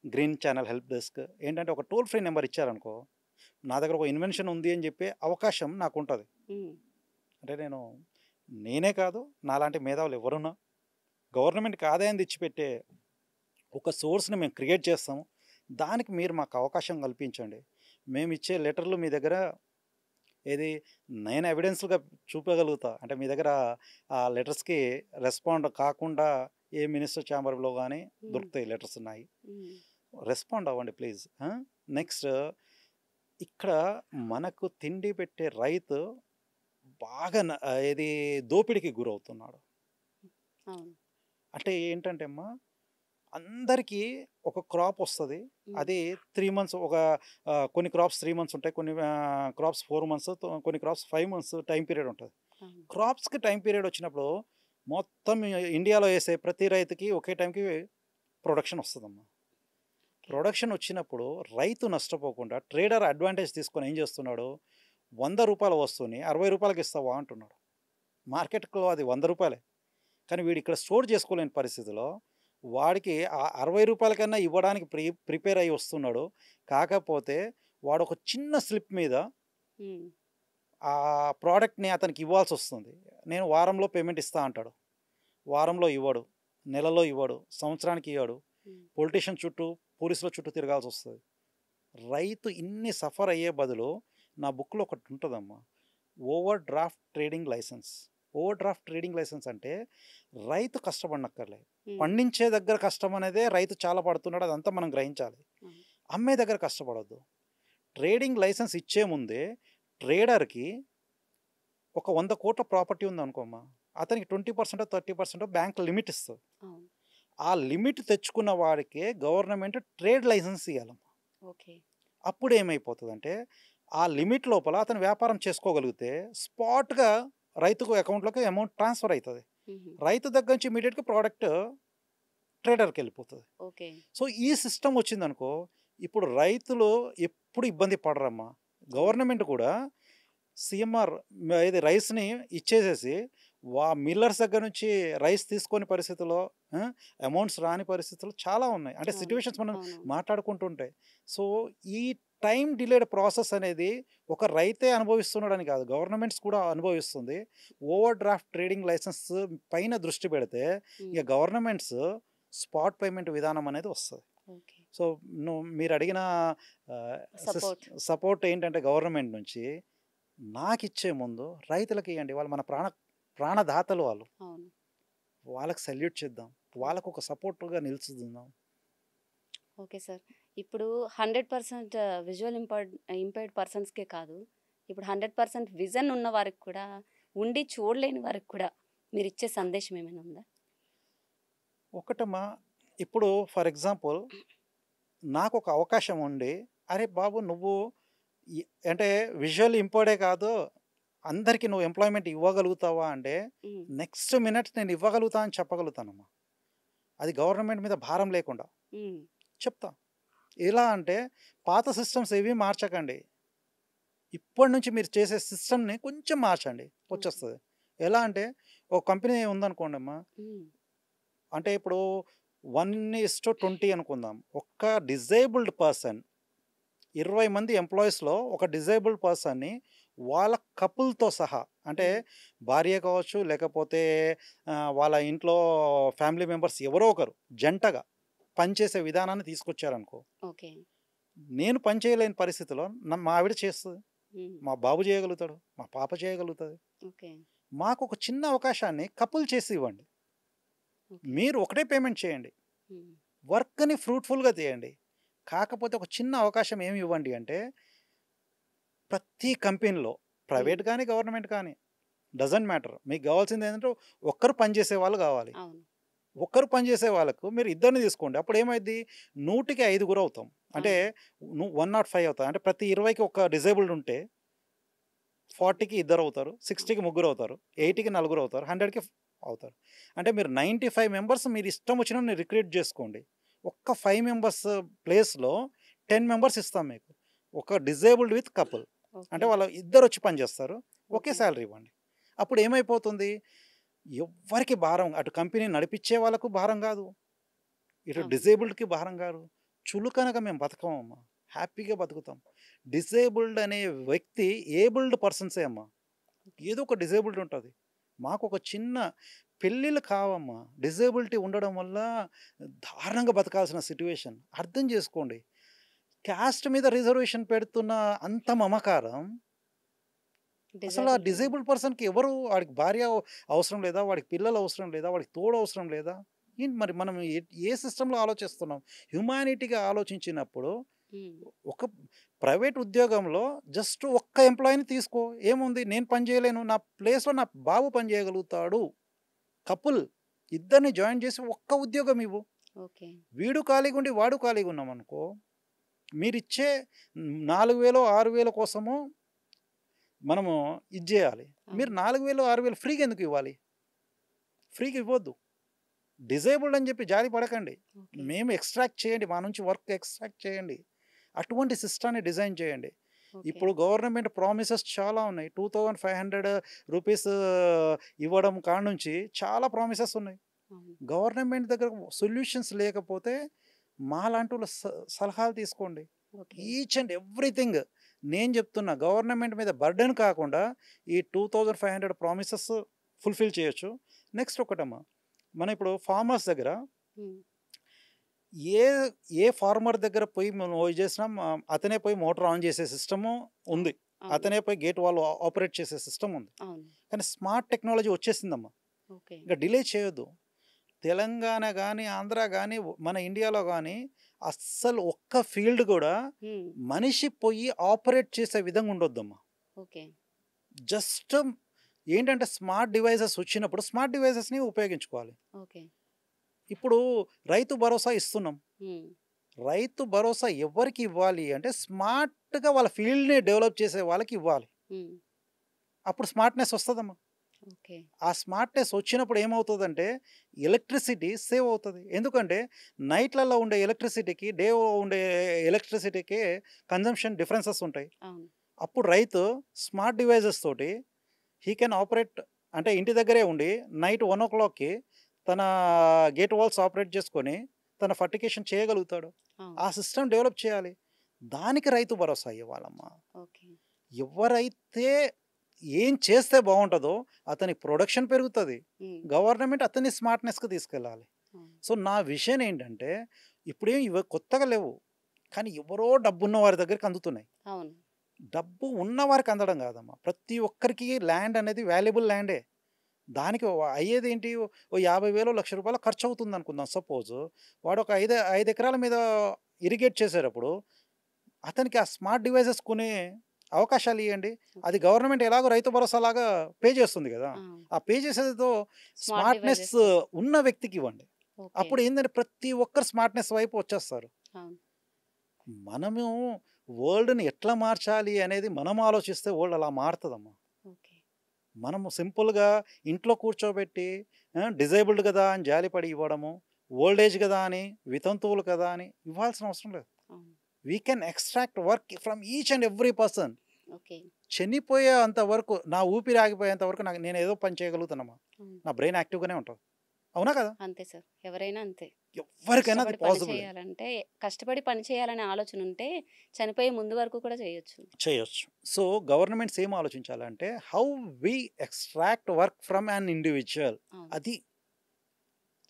green channel help desk. ఏంటంటే ఒక టోల్ ఫ్రీ నెంబర్ ఇచ్చారనుకో, నా దగ్గర ఒక ఇన్వెన్షన్ ఉంది అని చెప్పే అవకాశం నాకు ఉంటుంది. హ్మ్. అంటే నేనే కాదు, నాలాంటి మేధావులు ఎవరున్నా గవర్నమెంట్కి ఆదాయం తెచ్చిపెట్టే ఒక సోర్స్ని మేము క్రియేట్ చేస్తాము. దానికి మీరు మాకు అవకాశం కల్పించండి. మేము ఇచ్చే లెటర్లు మీ దగ్గర ఏది నేను ఎవిడెన్స్‌గా చూపగలుగుతా. అంటే మీ దగ్గర ఆ లెటర్స్‌కి రెస్పాండ్ కాకుండా ఏ మినిస్టర్ ఛాంబర్‌లో గానీ హ్మ్. దొరుకుతాయి లెటర్స్ ఉన్నాయి. హ్మ్. రెస్పాండ్ అవ్వండి ప్లీజ్. నెక్స్ట్ ఇక్కడ మనకు తిండి పెట్టే రైతు బాగా ఏది దోపిడీకి గురవుతున్నాడు. అవును. అంటే ఏంటంటే అమ్మా, అందరికీ ఒక క్రాప్ వస్తది. హ్మ్. అది 3 మంత్స్ కొన్ని క్రాప్స్ 3 మంత్స్ ఉంటాయి. కొన్ని క్రాప్స్ 4 మంత్స్, కొన్ని క్రాప్స్ 5 మంత్స్ టైమ్ పీరియడ్ ఉంటది. అవును. క్రాప్స్‌కి టైమ్ పీరియడ్ వచ్చినప్పుడు మొత్తం ఇండియాలో ఏసే ప్రతి రైతుకి ఒకే టైంకి ప్రొడక్షన్ వస్తదమ్మా. ఓకే. ప్రొడక్షన్ వచ్చినప్పుడు రైతు నష్టపోకుండా ట్రేడర్ అడ్వాంటేజ్ తీసుకొని ఏం చేస్తున్నాడు, రూ. 100 వస్తువుని రూ. 60కి ఇస్తావా అంటున్నాడు. మార్కెట్‌లో అది రూ. 100. కానీ వీడు ఇక్కడ స్టోర్ చేసుకోలేని పరిస్థితిలో వాడికి ఆ రూ. 60 కన్నా ఇవ్వడానికి ప్రిపేర్ అయ్యి వస్తున్నాడు. కాకపోతే వాడు ఒక చిన్న స్లిప్ మీద హ్మ్. ఆ ప్రోడక్ట్‌ని అతనికి ఇవ్వాల్సొస్తుంది. నేను వారంలో పేమెంట్ ఇస్తా అంటాడు. వారంలో ఇవ్వడు. నెలలో ఇవ్వడు. సంవత్సరానికి ఇయ్యడు. హ్మ్. పొలిటీషియన్ చుట్టూ, పోలీసుల చుట్టూ తిరగాల్సొస్తది. రైతు ఇన్ని సఫర్ అయ్యే బదులు నా బుక్‌లో ఒకటి ఉంటదమ్మా. Overdraft trading licence. Overdraft trading licence అంటే రైతు కష్టపడనక్కర్లే. హ్మ్. పండించే దగ్గర కష్టం అనేదే రైతు చాలా పడుతున్నాడు. అదంతా మనం గ్రహించాలి. అవును. అమ్మే దగ్గర కష్టపడొద్దు. ట్రేడింగ్ లైసెన్స్ ఇచ్చే ముందే ట్రేడర్‌కి ఒక 100,00,00,000 ప్రాపర్టీ ఉందనుకోమ్మా, అతనికి 20%, 30% బ్యాంక్ లిమిట్ ఇస్తది. అవును. ఆ లిమిట్ తెచ్చుకున్న వాడికే గవర్నమెంట్ ట్రేడ్ లైసెన్స్ ఇయ్యాలమ్మా. ఓకే. అప్పుడు ఏమైపోతదంటే, ఆ లిమిట్ లోపల అతను వ్యాపారం చేసుకోగలిగితే స్పాట్‌గా రైతుకు అకౌంట్‌లోకి అమౌంట్ ట్రాన్స్‌ఫర్ అయితది. హుహు. రైతు దగ్గర నుంచి ఇమ్మీడియేట్‌గా ప్రోడక్ట్ ట్రేడర్‌కెళ్ళిపోతది. ఓకే. సో, ఈ సిస్టమ్ వచ్చిందనుకో, ఇప్పుడు రైతులు ఎప్పుడు ఇబ్బంది పడరమ్మా. అవును. గవర్నమెంట్ కూడా సీఎంఆర్ ఇది రైస్‌ని ఇచ్చేసేసి, మిల్లర్స్ దగ్గర నుంచి రైస్ తీసుకొని పరిస్థితిలో ఆ! అమౌంట్స్ రాని పరిస్థితులు చాలా ఉన్నాయి. అంటే అవును. సిట్యుయేషన్స్ మనం అవునవును. మాట్లాడుకుంటుంటాయి. సో, ఈ టైమ్ డిలేడ్ ప్రాసెస్ అనేది ఒక రైతే అనుభవిస్తున్నాడని కాదు, గవర్నమెంట్స్ కూడా అనుభవిస్తుంది. ఓవర్ డ్రాఫ్ట్ ట్రేడింగ్ లైసెన్స్ పైన దృష్టి పెడితే, హ్మ్. ఇక గవర్నమెంట్స్ స్పాట్ పేమెంట్ విధానం అనేది వస్తది. ఓకే. సో, మీరు అడిగిన ఆహ్, సపోర్ట్. సపోర్ట్ ఏంటంటే గవర్నమెంట్ నుంచి నాకిచ్చే ముందు రైతులకియ్యండి. వాళ్ళు మన ప్రాణదాతలు వాళ్ళు. అవును. వాళ్ళకి సెల్యూట్ చేద్దాం. వాళ్ళకొక సపోర్ట్‌గా నిలుచుకుందాం. Okay sir. ఇప్పుడు 100% విజువల్ ఇంపైర్డ్ పర్సన్స్‌కే కాదు. ఇప్పుడు 100% విజన్ ఉన్న వారికి కూడా, ఉండి చూడలేని వారికి కూడా మీరిచ్చే సందేశం ఏమైనా ఉందా? ఒకటమ్మా, ఇప్పుడు ఫర్ ఎగ్జాంపుల్ నాకొక అవకాశం ఉండి, "అరే బాబు! నువ్వు ఈ అంటే విజువల్ ఇంపైర్డే కాదు, అందరికి నువ్వు ఎంప్లాయ్‌మెంట్ ఇవ్వగలుగుతావా?" అంటే హ్మ్. నెక్స్ట్ మినిట్ నేను ఇవ్వగలుగుతా అని చెప్పగలుగుతానమ్మా. అది గవర్నమెంట్ మీద భారం లేకుండా హ్మ్. చెప్తా. ఎలా అంటే పాత సిస్టమ్స్ ఏవి మార్చకండి. ఇప్పటి నుంచి మీరు చేసే సిస్టమ్‌ని కొంచెం మార్చండి. ఓకే. వచ్చేస్తది. ఎలా అంటే ఒక కంపెనీ ఉందనుకోండమ్మా. హ్మ్. అంటే ఇప్పుడు 1:20 అనుకుందాం. ఒక్క డిజేబుల్డ్ పర్సన్ 20 మంది ఎంప్లాయీస్‌లో ఒక డిజేబుల్డ్ పర్సన్‌ని వాళ్ళ కపుల్‌తో సహా, అంటే హ్మ్. భార్య కావచ్చు, లేకపోతే వాళ్ళ ఇంట్లో ఫ్యామిలీ మెంబర్స్ ఎవరో ఒకరు జంటగా పనిచేసే విధానాన్ని తీసుకొచ్చారనుకో. ఓకే. నేను పని చేయలేని పరిస్థితిలో మా ఆవిడ చేస్తది. హ్మ్. మా బాబు చేయగలుగుతాడు. మా పాప చేయగలుగుతది. ఓకే. మాకొక చిన్న అవకాశాన్ని కపుల్ చేసి ఇవ్వండి. ఓకే. మీరు ఒకటే పేమెంట్ చేయండి. హ్మ్. వర్క్‌ని ఫ్రూట్‌ఫుల్‌గా చేయండి. కాకపోతే ఒక చిన్న అవకాశం ఏమి ఇవ్వండి అంటే, ప్రతి కంపెనీలో హ్మ్. ప్రైవేట్ కానీ, గవర్నమెంట్ కానీ డజంట్ మ్యాటర్. మీకు కావాల్సిందేంటంటే ఒక్కరు పనిచేసే వాళ్ళు కావాలి. అవును. ఒక్కరు పనిచేసే వాళ్ళకు మీరు ఇద్దరిని తీసుకోండి. అప్పుడేమైద్ది, 100కి 5 అవుతాం. అంటే అవును. 105 అవుతాం. అంటే ప్రతి 20కి ఒక డిజేబుల్డ్ ఉంటే 40కి ఇద్దరు అవుతారు, 60కి ముగ్గురు అవుతారు, 80కి నలుగురు అవుతారు, 100కి అవుతారు. అంటే మీరు 95 మెంబర్స్ మీరు ఇష్టం వచ్చిన రిక్రూట్ చేసుకోండి. ఒక్క 5 మెంబర్స్ ప్లేస్లో 10 మెంబర్స్ ఇస్తాం మీకు. ఒక డిజేబుల్డ్ విత్ కపుల్ అంటే ఓకే. వాళ్ళు ఇద్దరు వచ్చి పనిచేస్తారు, ఒకే ఓకే. శాలరీ ఇవ్వండి. అప్పుడు ఏమైపోతుంది, ఎవ్వరికి భారం, అటు కంపెనీ నడిపించే వాళ్ళకు భారం కాదు, ఇటు అవును. డిజేబుల్డ్కి భారం కాదు. చులుకనగా మేము బతకమమ్మా, హ్యాపీగా బతుకుతాం. డిజేబుల్డ్ అనే వ్యక్తి ఏబుల్డ్ పర్సన్సే అమ్మా, ఏదో ఒక డిజేబుల్డ్ ఉంటుంది. మాకు ఒక చిన్న పెళ్ళిళ్ళు కావమ్మా, డిజేబిలిటీ ఉండడం వల్ల దారుణంగా బతకాల్సిన సిట్యుయేషన్ అర్థం చేసుకోండి. క్యాస్ట్ మీద రిజర్వేషన్ పెడుతున్న అంత మమకారం అసలు ఆ డిజేబుల్డ్ డిజేబుల్డ్ పర్సన్కి ఎవరు, వాడికి భార్య అవసరం లేదా, వాడికి పిల్లలు అవసరం లేదా, వాడికి తోడు అవసరం లేదా? ఏంటి మరి మనం ఏ సిస్టంలో ఆలోచిస్తున్నాం? హ్యుమానిటీగా ఆలోచించినప్పుడు హ్మ్. ఒక ప్రైవేట్ ఉద్యోగంలో జస్ట్ ఒక్క ఎంప్లాయీని తీసుకో, ఏముంది, నేను పని చేయలేను, నా ప్లేస్లో నా బాబు పని చేయగలుగుతాడు, కపుల్ ఇద్దరిని జాయిన్ చేసి ఒక్క ఉద్యోగం ఇవ్వు. ఓకే. వీడు ఖాళీగా ఉండి వాడు ఖాళీగా ఉన్నాం అనుకో, మీరిచ్చే 4000 6000 కోసము మనము ఇది చేయాలి. మీరు అవును. 4000 6000 ఫ్రీగా ఎందుకు ఇవ్వాలి? ఫ్రీగా ఇవ్వద్దు. డిజేబుల్డ్ అని చెప్పి జాలి పడకండి. ఓకే. మేము ఎక్స్ట్రాక్ట్ చేయండి, మా నుంచి వర్క్ ఎక్స్ట్రాక్ట్ చేయండి. అటువంటి సిస్టాన్ని డిజైన్ చేయండి. ఓకే. ఇప్పుడు గవర్నమెంట్ ప్రామిసెస్ చాలా ఉన్నాయి. 2500 రూపీస్ ఇవ్వడం కాడ నుంచి చాలా ప్రామిసెస్ ఉన్నాయి. అవును. గవర్నమెంట్ దగ్గర సొల్యూషన్స్ లేకపోతే మాలాంటి వాళ్ళ సలహాలు తీసుకోండి. ఓకే. ఈచ్ అండ్ ఎవ్రీథింగ్ నేను చెప్తున్నా, గవర్నమెంట్ మీద బర్డెన్ కాకుండా ఈ 2500 ప్రామిసెస్ ఫుల్ఫిల్ చేయొచ్చు. నెక్స్ట్ ఒకటమ్మా, మన ఇప్పుడు ఫార్మర్స్ దగ్గర హ్మ్. ఏ ఏ ఫార్మర్ దగ్గర పోయి మనం ఇది చేసినా అతనే పోయి మోటార్ ఆన్ చేసే సిస్టము ఉంది, అవును. అతనే పోయి గేట్ వాళ్ళు ఆపరేట్ చేసే సిస్టమ్ ఉంది. అవును. కానీ స్మార్ట్ టెక్నాలజీ వచ్చేసిందమ్మా, ఓకే. ఇంకా డిలే చేయొద్దు. తెలంగాణ కానీ ఆంధ్ర కానీ మన ఇండియాలో కానీ అస్సలు ఒక్క ఫీల్డ్ కూడా హ్మ్. మనిషి పోయి ఆపరేట్ చేసే విధంగా ఉండొద్దమ్మా. ఓకే. జస్ట్ ఏంటంటే స్మార్ట్ డివైసెస్ వచ్చినప్పుడు స్మార్ట్ డివైసెస్ని ఉపయోగించుకోవాలి. ఓకే. ఇప్పుడు రైతు భరోసా ఇస్తున్నాం. హ్మ్. రైతు భరోసా ఎవరికి ఇవ్వాలి అంటే స్మార్ట్గా వాళ్ళ ఫీల్డ్ని డెవలప్ చేసే వాళ్ళకి ఇవ్వాలి. హ్మ్. అప్పుడు స్మార్ట్నెస్ వస్తుందమ్మా. ఓకే. ఆ స్మార్ట్నెస్ వచ్చినప్పుడు ఏమవుతుందంటే ఎలక్ట్రిసిటీ సేవ్ అవుతుంది. ఎందుకంటే నైట్లలో ఉండే ఎలక్ట్రిసిటీకి డే ఉండే ఎలక్ట్రిసిటీకి కన్జంప్షన్ డిఫరెన్సెస్ ఉంటాయి. అవును. అప్పుడు రైతు స్మార్ట్ డివైజెస్ తోటి హీ కెన్ ఆపరేట్, అంటే ఇంటి దగ్గరే ఉండి నైట్ 1 o'clockకి తన గేట్ వాల్స్ ఆపరేట్ చేసుకొని తన ఫర్టికేషన్ చేయగలుగుతాడు. అవును. ఆ సిస్టమ్ డెవలప్ చేయాలి. దానికి రైతు భరోసా ఇవ్వాలమ్మా. ఓకే. ఎవరైతే ఏం చేస్తే బాగుంటుందో అతని ప్రొడక్షన్ పెరుగుతుంది, హ్మ్. గవర్నమెంట్ అతన్ని స్మార్ట్నెస్కి తీసుకెళ్ళాలి. అవును. సో నా విషయం ఏంటంటే ఇప్పుడేం ఇవ కొత్తగా లేవు, కానీ ఎవరో డబ్బున్న వారి దగ్గరికి అందుతున్నాయి. అవును. డబ్బు ఉన్నవారికి అందడం కాదమ్మా, ప్రతి ఒక్కరికి ల్యాండ్ అనేది వాల్యుబుల్ ల్యాండే. దానికి అయ్యేది ఏంటి, ఓ 50,000 1,00,000 ఖర్చు అవుతుంది అనుకుందాం. సపోజ్ వాడు ఒక 5 ఎకరాల మీద ఇరిగేట్ చేసేటప్పుడు అతనికి ఆ స్మార్ట్ డివైసెస్ కొనే అవకాశాలు ఇవ్వండి. అది గవర్నమెంట్ ఎలాగో రైతు భరోసా లాగా పే చేస్తుంది కదా, ఆ! ఆ పే చేసేదితో స్మార్ట్ స్మార్ట్నెస్ డివైజెస్ కోసం. ఉన్న వ్యక్తికి ఇవ్వండి. ఓకే. అప్పుడు ఏంటంటే ప్రతి ఒక్కరు స్మార్ట్నెస్ వైపు వచ్చేస్తారు. అవును. మనము వరల్డ్ని ఎట్లా మార్చాలి అనేది మనం ఆలోచిస్తే వరల్డ్ అలా మారుతుందమ్మా. ఓకే. మనము సింపుల్గా ఇంట్లో కూర్చోబెట్టి డిజేబుల్డ్ కదా అని జాలిపడి ఇవ్వడము, ఓల్డ్ ఏజ్ కదా అని, వితంతువులు కదా అని ఇవ్వాల్సిన అవసరం లేదు. అవును. We can extract work from each and every person. Okay. చనిపోయేంత వరకు, నా ఊపిరి ఆగిపోయేంత వరకు నేను ఏదో పని చేయగలుగుతానమ్మా, అవును. నా బ్రెయిన్ యాక్టివ్గానే ఉంటుంది. అవునా కదా? అంతే సార్. ఎవరైనా అంతే. ఎవరికైనా అది కష్టపడి పని పాసిబుల్ చేయాలంటే కష్టపడి పని చేయాలనే ఆలోచన ఉంటే చనిపోయే ముందు వరకు కూడా చేయొచ్చు. చేయొచ్చు. సో గవర్నమెంట్స్ ఏం ఆలోచించాలంటే how we extract work from an individual. అవును. అది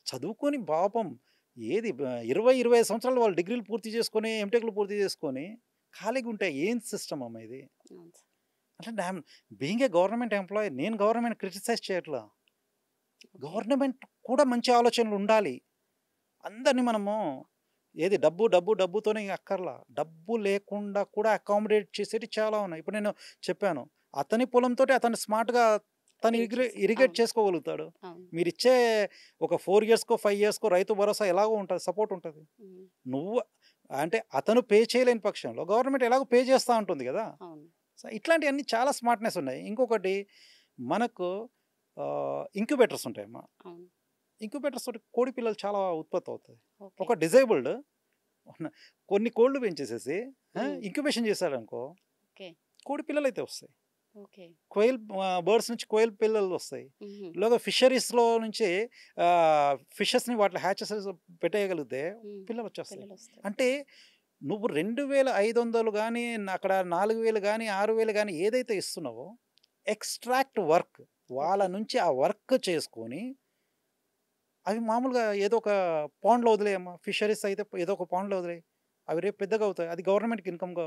చదువుకొని పాపం ఏది 20-25 సంవత్సరాలు వాళ్ళు డిగ్రీలు పూర్తి చేసుకొని ఎంటెక్లు పూర్తి చేసుకొని ఖాళీగా ఉంటే ఏం సిస్టమ్ అమ్మ ఇది? అవును సార్. అంటే damn being a government employee, నేను గవర్నమెంట్ క్రిటిసైజ్ చేయట్లా. ఓకే. గవర్నమెంట్ కూడా మంచి ఆలోచనలు ఉండాలి. అందరినీ మనము ఏది డబ్బు డబ్బు డబ్బుతోనే అక్కర్లా, డబ్బు లేకుండా కూడా అకామిడేట్ చేసేవి చాలా ఉన్నాయి. ఇప్పుడు నేను చెప్పాను, అతని పొలంతో అతను స్మార్ట్గా తను ఇరిగేట్ అవును. చేసుకోగలుగుతాడు. అవును. మీరు ఇచ్చే ఒక 4 ఇయర్స్కో 5 ఇయర్స్కో రైతు భరోసా ఎలాగో ఉంటుంది, సపోర్ట్ ఉంటుంది. హ్మ్. నువ్వు అంటే అతను పే చేయలేని పక్షంలో గవర్నమెంట్ ఎలాగో పే చేస్తూ ఉంటుంది కదా. అవును. సో ఇట్లాంటివన్నీ చాలా స్మార్ట్నెస్ ఉన్నాయి. ఇంకొకటి మనకు ఇంక్యుబేటర్స్ ఉంటాయమ్మా. అవును. ఇంక్యుబేటర్స్ తోటి కోడి పిల్లలు చాలా ఉత్పత్తి అవుతుంది. ఓకే. ఒక డిజేబుల్డ్ కొన్ని కోళ్ళు పెంచేసేసి మ్మ్. Incubation చేశాడనుకో okay. కోడి పిల్లలు అయితే వస్తాయి. ఓకే. కోయిల్ బర్డ్స్ నుంచి కోయిల్ పిల్లలు వస్తాయి. మ్మ్. ఇలాగ ఫిషరీస్లో నుంచి ఫిషెస్ని వాటి హ్యాచెస్ పెట్టేయగలిగితే మ్మ్. పిల్లలు వచ్చేస్తాయి. పిల్లలు వస్తాయి. అంటే నువ్వు 2500 కానీ అక్కడ 4000 కానీ 6000 కానీ ఏదైతే ఇస్తున్నావో ఎక్స్ట్రాక్ట్ వర్క్ వాళ్ళ నుంచి ఆ వర్క్ చేసుకొని అవి మామూలుగా ఏదో ఒక పాండ్లో వదిలేయమ్మా. ఫిషరీస్ అయితే ఏదో ఒక పాండ్లో వదిలేయి, అవి రేపు పెద్దగా అవుతాయి. అది గవర్నమెంట్కి ఇన్కమ్గా,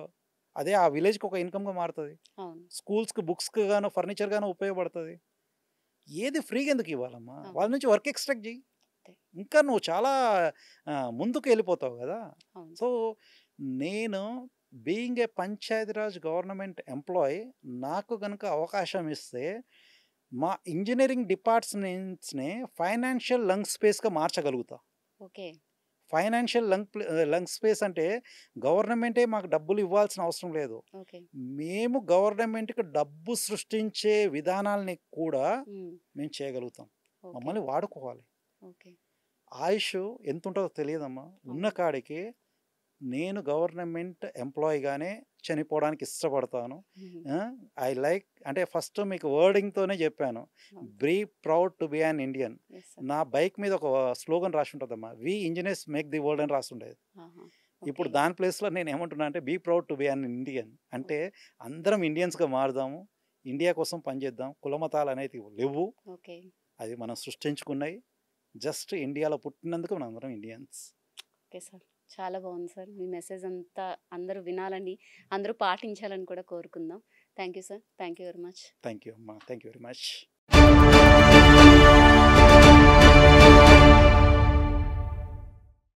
అదే ఆ విలేజ్కి ఒక ఇన్కమ్గా మారుతుంది. అవును. స్కూల్స్కి బుక్స్కి గాను ఫర్నిచర్ గాను ఉపయోగపడుతుంది. ఏది ఫ్రీగా ఎందుకు ఇవ్వాలమ్మా? అవును. వాళ్ళ నుంచి వర్క్ ఎక్స్ట్రాక్ట్ చేయి. అంతే. ఇంకా నువ్వు చాలా ముందుకు వెళ్ళిపోతావు కదా. అవును. సో నేను being a Panchayati Raj government employee నాకు కనుక అవకాశం ఇస్తే మా ఇంజనీరింగ్ డిపార్ట్మెంట్స్ని ఫైనాన్షియల్ లంగ్ స్పేస్గా మార్చగలుగుతా. ఓకే. ఫైనాన్షియల్ లంగ్ స్పేస్ అంటే గవర్నమెంటే మాకు డబ్బులు ఇవ్వాల్సిన అవసరం లేదు. ఓకే. మేము గవర్నమెంట్కి డబ్బు సృష్టించే విధానాలని కూడా మ్మ్. మేము చేయగలుగుతాం. ఓకే. మమ్మల్ని వాడుకోవాలి. ఓకే. ఆయుష్ ఎంత ఉంటుందో తెలియదమ్మా. ఉన్న అవును. కాడికి నేను గవర్నమెంట్ ఎంప్లాయీగానే చనిపోవడానికి ఇష్టపడతాను. మ్మ్. ఐ లైక్ అంటే ఫస్ట్ మీకు వర్డింగ్తోనే చెప్పాను, అవును. Be proud to be an Indian. Yes sir. నా బైక్ మీద ఒక స్లోగన్ రాసి ఉంటుందమ్మా, we engineers make the world అని రాసి ఉండేది. ఆహా. ఇప్పుడు ఓకే. దాని ప్లేస్లో నేను ఏమంటున్నా అంటే be proud to be an Indian. అంటే అందరం ఇండియన్స్గా మారుదాము, ఇండియా కోసం పనిచేద్దాం. కులమతాలు అనేవి లేవు, ఓకే. అది మనం సృష్టించుకున్నాయి. జస్ట్ ఇండియాలో పుట్టినందుకు మనం అందరం ఇండియన్స్. Okay sir. చాలా బాగుంది సార్. మీ మెసేజ్ అంతా అందరూ వినాలని, అందరూ పాటించాలని కూడా కోరుకుందాం. Thank you sir. Thank you very much. Thank you అమ్మా, థ్యాంక్ యూ వెరీ మచ్.